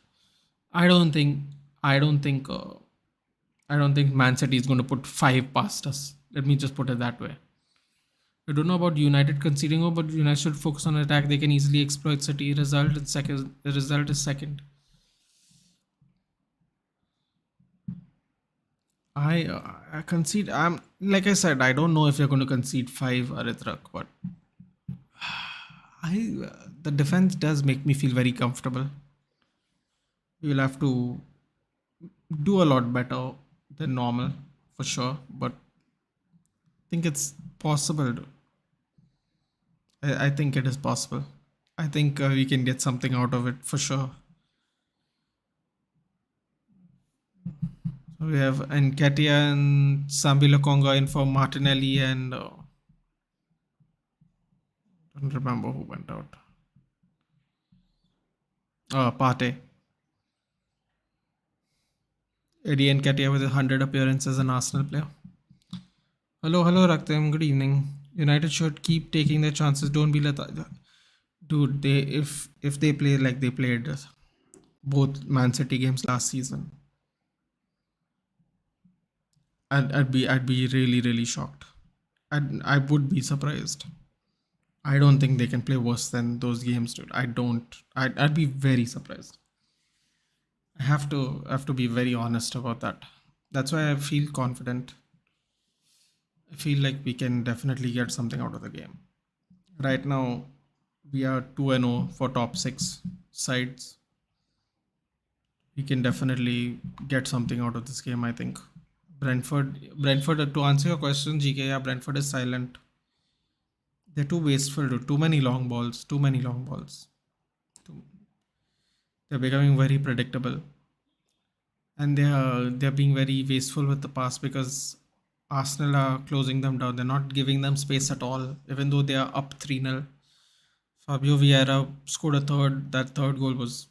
Speaker 1: I don't think. I don't think. I don't think Man City is going to put five past us. Let me just put it that way. I don't know about United conceding goal, but United should focus on attack. They can easily exploit City. Result is second. The result is second. I concede. I'm like I said. I don't know if you're going to concede five, Aritrak, but the defense does make me feel very comfortable. We will have to do a lot better than normal for sure, but I think it's possible. I think it is possible. I think we can get something out of it for sure. So we have Nketiah and Sambila Konga in for Martinelli and don't remember who went out. Partey. Eddie Nketiah with 100 appearances as an Arsenal player. Hello, hello, Raktim. Good evening. United should keep taking their chances. Don't be lethargic. Dude, they if they play like they played both Man City games last season, I'd be really shocked. I would be surprised. I don't think they can play worse than those games, dude. I don't. I'd be very surprised. I have to be very honest about that. That's why I feel confident. I feel like we can definitely get something out of the game. Right now, we are 2-0 for top 6 sides. We can definitely get something out of this game, I think. Brentford, to answer your question, GK, yeah, Brentford is silent. They're too wasteful, dude. Too many long balls. Too many long balls. Too, they're becoming very predictable. And they're being very wasteful with the pass because Arsenal are closing them down. They're not giving them space at all, even though they are up 3-0. Fabio Vieira scored a third. That third goal was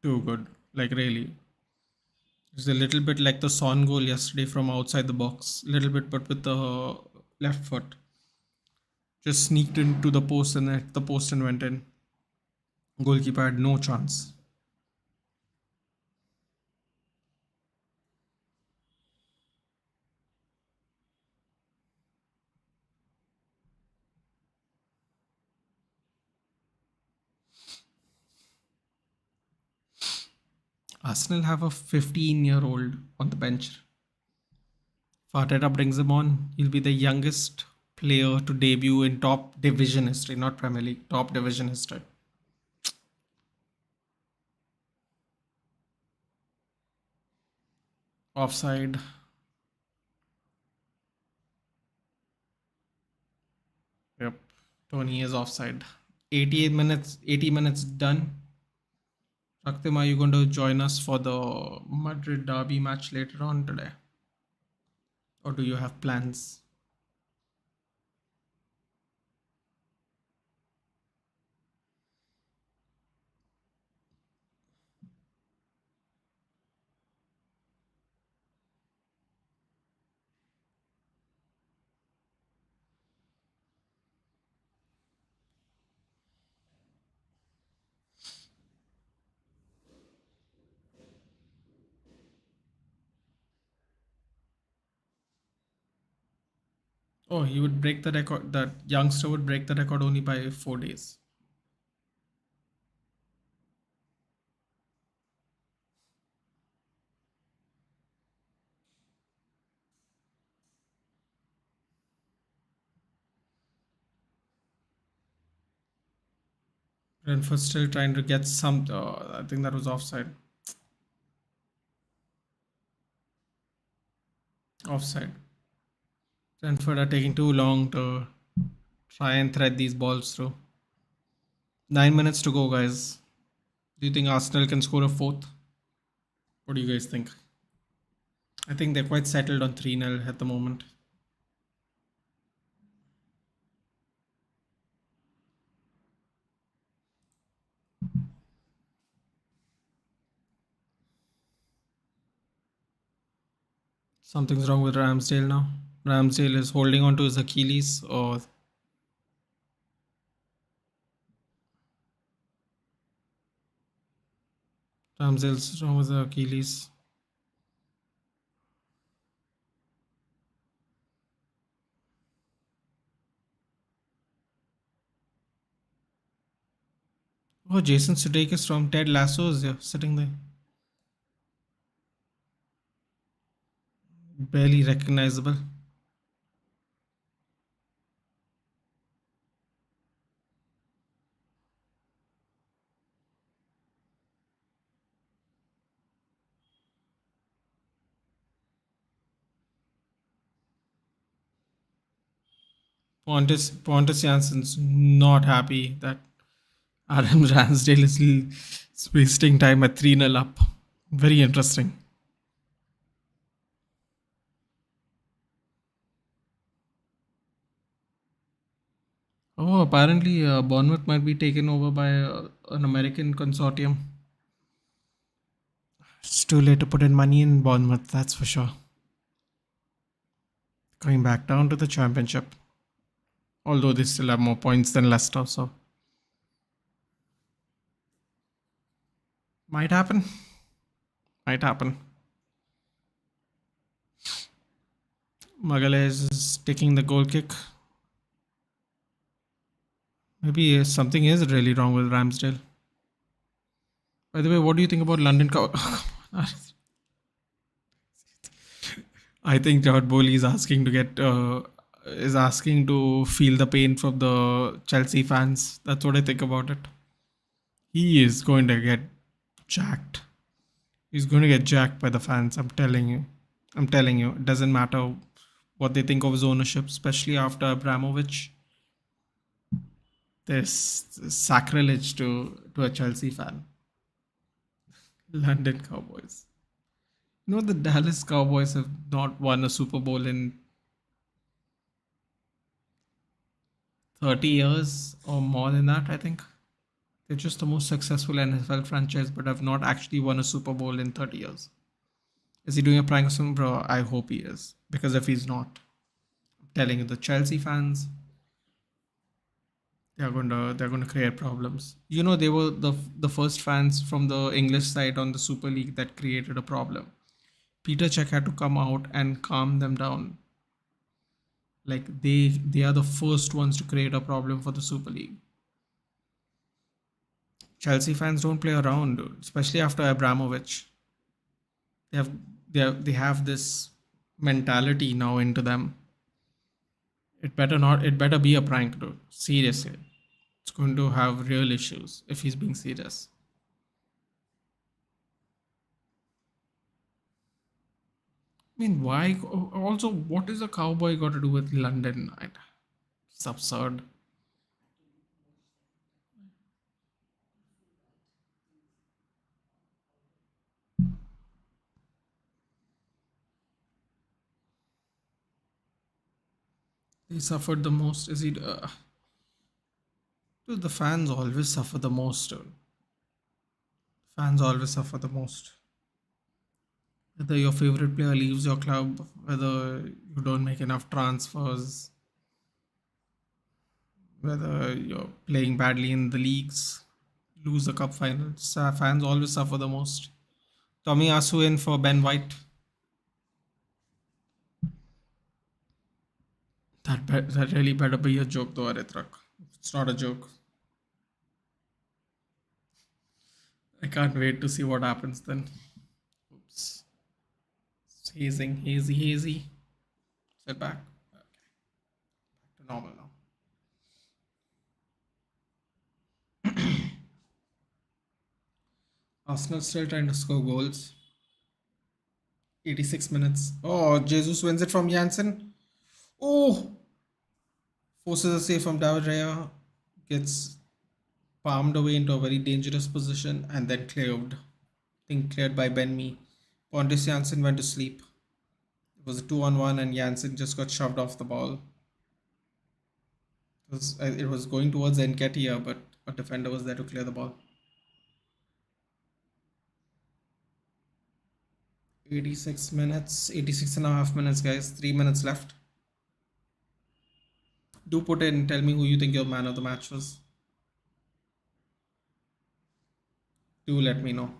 Speaker 1: too good. Like, really. It's a little bit like the Son goal yesterday from outside the box. Little bit, but with the left foot. Just sneaked into the post and hit the post and went in. Goalkeeper had no chance. Arsenal have a 15-year-old on the bench. Arteta brings him on. He'll be the youngest player to debut in top division history, not Premier League, top division history. Offside. Yep. Tony is offside. 88 minutes, 80 minutes done. Raktim, are you going to join us for the Madrid derby match later on today? Or do you have plans? Oh, he would break the record. That youngster would break the record only by 4 days. Brentford still trying to get some. I think that was offside. Offside. Brentford are taking too long to try and thread these balls through. 9 minutes to go, guys. Do you think Arsenal can score a fourth? What do you guys think? I think they're quite settled on 3-0 at the moment. Something's wrong with Ramsdale now. Ramsdale is holding on to his Achilles, or Ramsdale's wrong with the Achilles. Oh, Jason Sudeikis from Ted Lasso is there, sitting there. Barely recognizable. Pontus Janssen's not happy that Adam Ramsdale is wasting time at 3-0 up. Very interesting. Oh, apparently Bournemouth might be taken over by an American consortium. It's too late to put in money in Bournemouth, that's for sure. Going back down to the championship. Although they still have more points than Leicester, so might happen. Might happen. Magalhaes is taking the goal kick. Maybe something is really wrong with Ramsdale. By the way, what do you think about London Cow? I think Todd Bowley is asking to feel the pain from the Chelsea fans. That's what I think about it. He is going to get jacked. He's going to get jacked by the fans. I'm telling you. I'm telling you. It doesn't matter what they think of his ownership, especially after Abramovich. There's sacrilege to a Chelsea fan. London Cowboys. You know, the Dallas Cowboys have not won a Super Bowl in 30 years or more than that, I think. They're just the most successful NFL franchise, but have not actually won a Super Bowl in 30 years. Is he doing a prank or something? Bro, I hope he is. Because if he's not, I'm telling you, the Chelsea fans, they're gonna create problems. You know, they were the first fans from the English side on the Super League that created a problem. Peter Cech had to come out and calm them down. Like they are the first ones to create a problem for the Super League. Chelsea fans don't play around, dude, especially after Abramovich. They have they have this mentality now into them. It better not. It better be a prank, dude. Seriously, it's going to have real issues if he's being serious. I mean, why? Also, what is a cowboy got to do with London? It's absurd. They suffered the most. Is it? Dude, the fans always suffer the most, dude. Fans always suffer the most. Whether your favorite player leaves your club, whether you don't make enough transfers, whether you're playing badly in the leagues, lose the cup final, fans always suffer the most. Tommy Asu in for Ben White. That really better be a joke though, Aritrak. It's not a joke. I can't wait to see what happens then. Oops. It's hazing, hazy, hazy. Sit back. Okay, to normal now. Arsenal still trying to score goals. 86 minutes. Oh, Jesus wins it from Janssen. Oh, forces a save from David Raya. Gets palmed away into a very dangerous position and then cleared. I think cleared by Ben Mee. Pontus Janssen went to sleep. It was a 2-on-1 and Janssen just got shoved off the ball. It was going towards Nketiah, but a defender was there to clear the ball. 86 minutes, 86 and a half minutes, guys. 3 minutes left. Do put in, tell me who you think your man of the match was. Do let me know.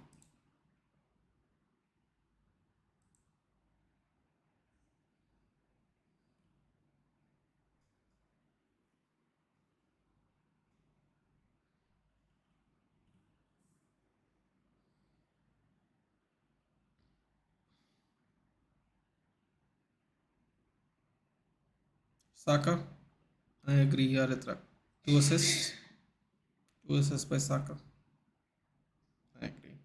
Speaker 1: Saka? I agree, Aritra. Two assists. Two assists by Saka. I agree.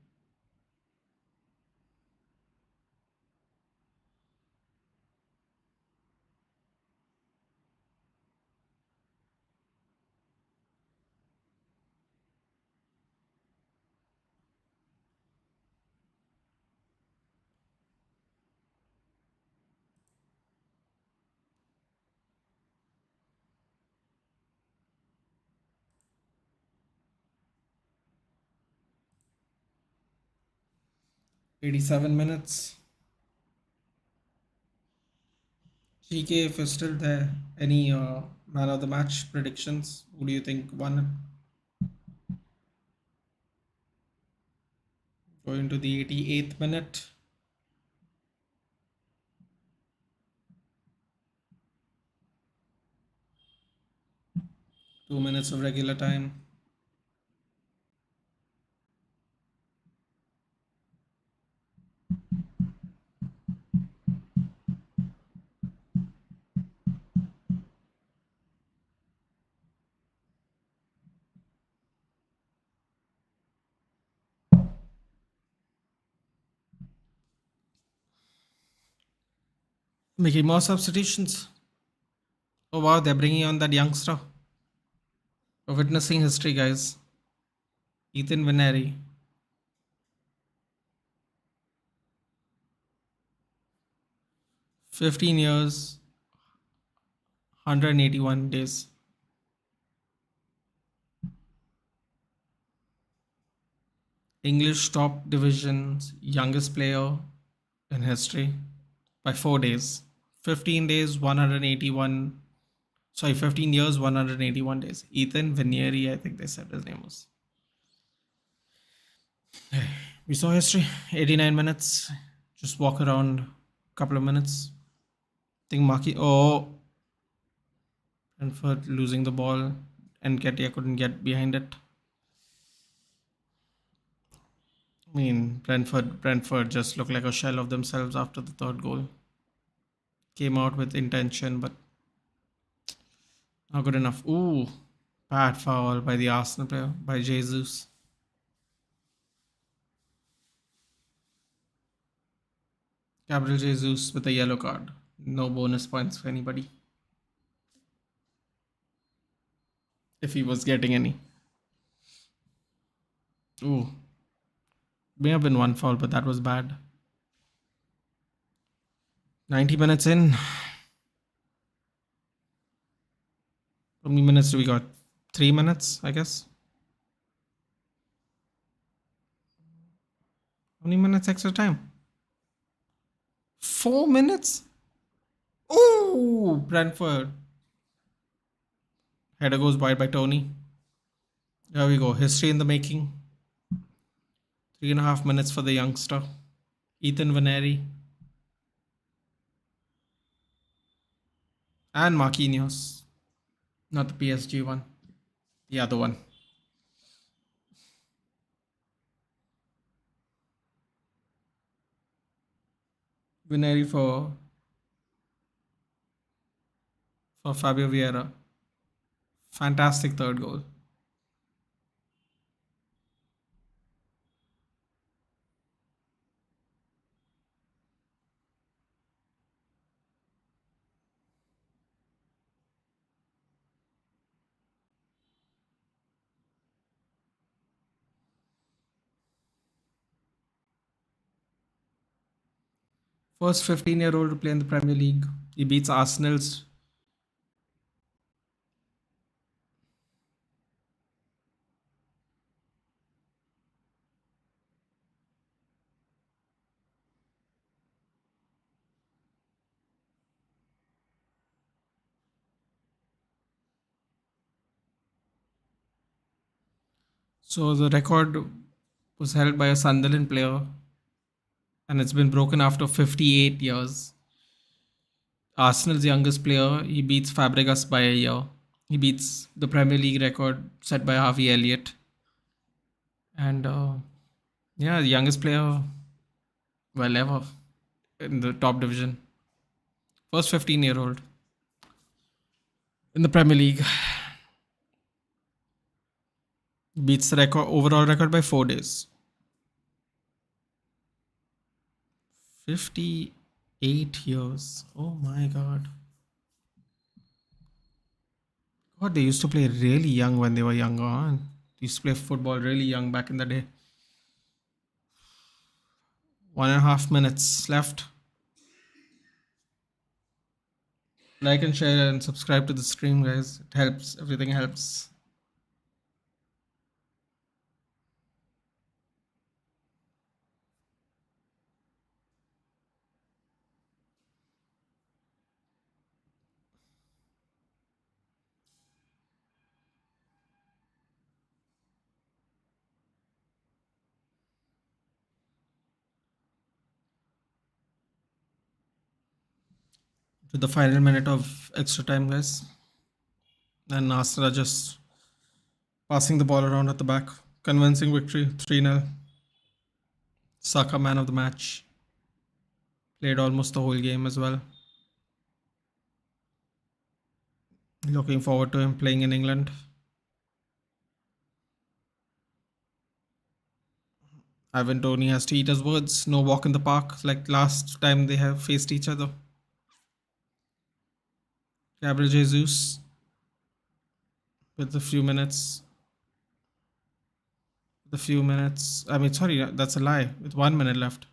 Speaker 1: 87 minutes. GK, if you're still there, any man of the match predictions? Who do you think won it? Going to the 88th minute. Two minutes of regular time. Making more substitutions. Oh wow, they're bringing on that youngster. We're witnessing history, guys. Ethan Vineri. 15 years, 181 days. English top division's youngest player in history by 4 days. 15 days, 181. Sorry, 15 years, 181 days. Ethan Vinieri, I think they said his name was. We saw history. 89 minutes. Just walk around a couple of minutes. I think Maki. Oh. Brentford losing the ball. And Ketia couldn't get behind it. I mean, Brentford just looked like a shell of themselves after the third goal. Came out with intention, but not good enough. Ooh, bad foul by the Arsenal player, by Jesus. Gabriel Jesus with a yellow card. No bonus points for anybody. If he was getting any. Ooh. May have been one foul, but that was bad. 90 minutes in. How many minutes do we got? 3 minutes, I guess. How many minutes extra time? 4 minutes? Ooh, Brentford. Header goes wide by Tony. There we go. History in the making. 3.5 minutes for the youngster. Ethan Vaneri. And Marquinhos. Not the PSG one. The other one. Vineri for Fabio Vieira. Fantastic third goal. First 15-year-old to play in the Premier League. He beats Arsenal's. So the record was held by a Sunderland player, and it's been broken after 58 years. Arsenal's youngest player, he beats Fabregas by a year. He beats the Premier League record set by Harvey Elliott. And yeah, the youngest player, well, ever in the top division. First 15-year-old in the Premier League. Beats the overall record by 4 days. 58 years. Oh my god. God, they used to play really young when they were younger. Huh? They used to play football really young back in the day. 1.5 minutes left. Like and share and subscribe to the stream, guys. It helps. Everything helps. to the final minute of extra time, guys. And Arsenal are just passing the ball around at the back. Convincing victory, 3-0. Saka man of the match. Played almost the whole game as well. Looking forward to him playing in England. Ivan Toney has to eat his words. No walk in the park like last time they have faced each other. Gabriel Jesus with a few minutes. I mean, sorry, that's a lie. With 1 minute left.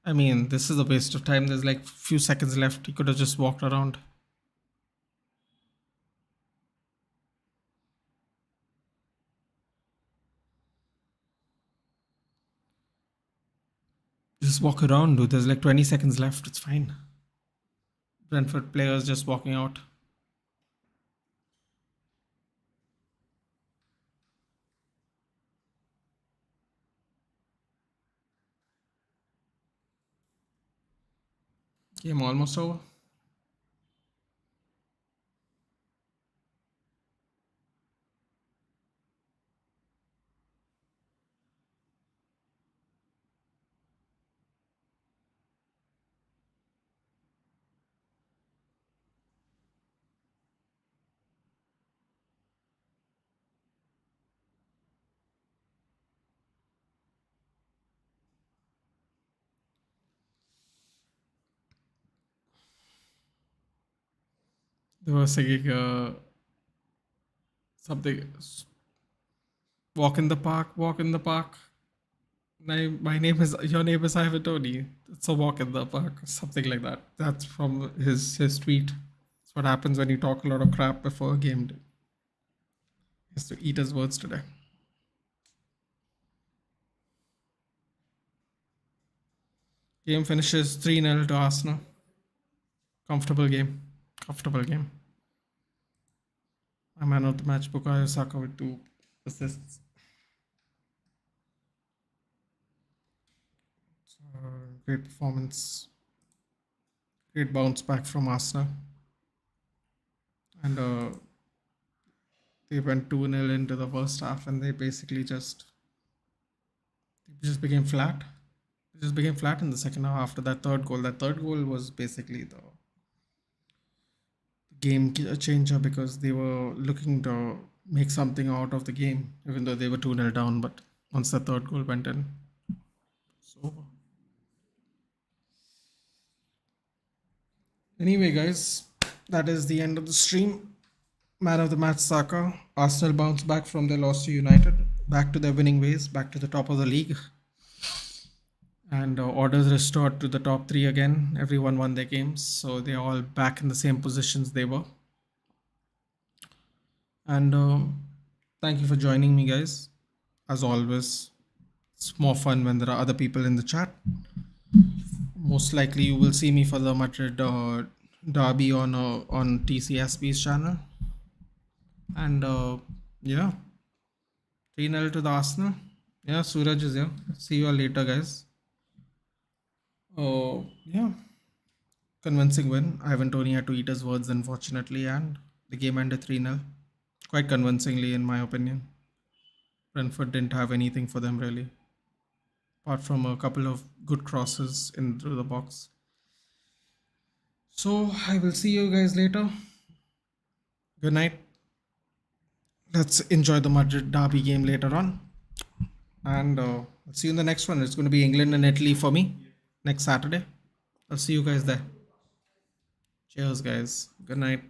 Speaker 1: I mean, this is a waste of time. There's like few seconds left. He could have just walked around. Just walk around, dude. There's like 20 seconds left. It's fine. Brentford players just walking out. Game almost over. They were singing something. Walk in the park, walk in the park. My name is, your name is Ivan Toney. It's a walk in the park, something like that. That's from his tweet. That's what happens when you talk a lot of crap before a game. He has to eat his words today. Game finishes 3-0 to Arsenal. Comfortable game. Comfortable game. My man of the match, Bukayo Saka with 2 assists. Great performance. Great bounce back from Arsenal. And they went 2-0 into the first half and they basically just became flat. It just became flat in the second half after that third goal. That third goal was basically the game changer because they were looking to make something out of the game, even though they were 2-0 down. But once the third goal went in, it's over. Anyway, guys, that is the end of the stream. Man of the match, Saka. Arsenal bounced back from their loss to United, back to their winning ways, back to the top of the league. And orders restored to the top 3 again. Everyone won their games, so they're all back in the same positions they were. And thank you for joining me, guys. As always, it's more fun when there are other people in the chat. Most likely, you will see me for the Madrid derby on TCSB's channel. And yeah, 3-0 to the Arsenal. Yeah, Suraj is here. See you all later, guys. Oh, yeah. Convincing win. Ivan Toney had to eat his words, unfortunately, and the game ended 3-0. Quite convincingly, in my opinion. Brentford didn't have anything for them, really. Apart from a couple of good crosses into the box. So, I will see you guys later. Good night. Let's enjoy the Madrid derby game later on. And I'll see you in the next one. It's going to be England and Italy for me next Saturday. I'll see you guys there. Cheers, guys. Good night.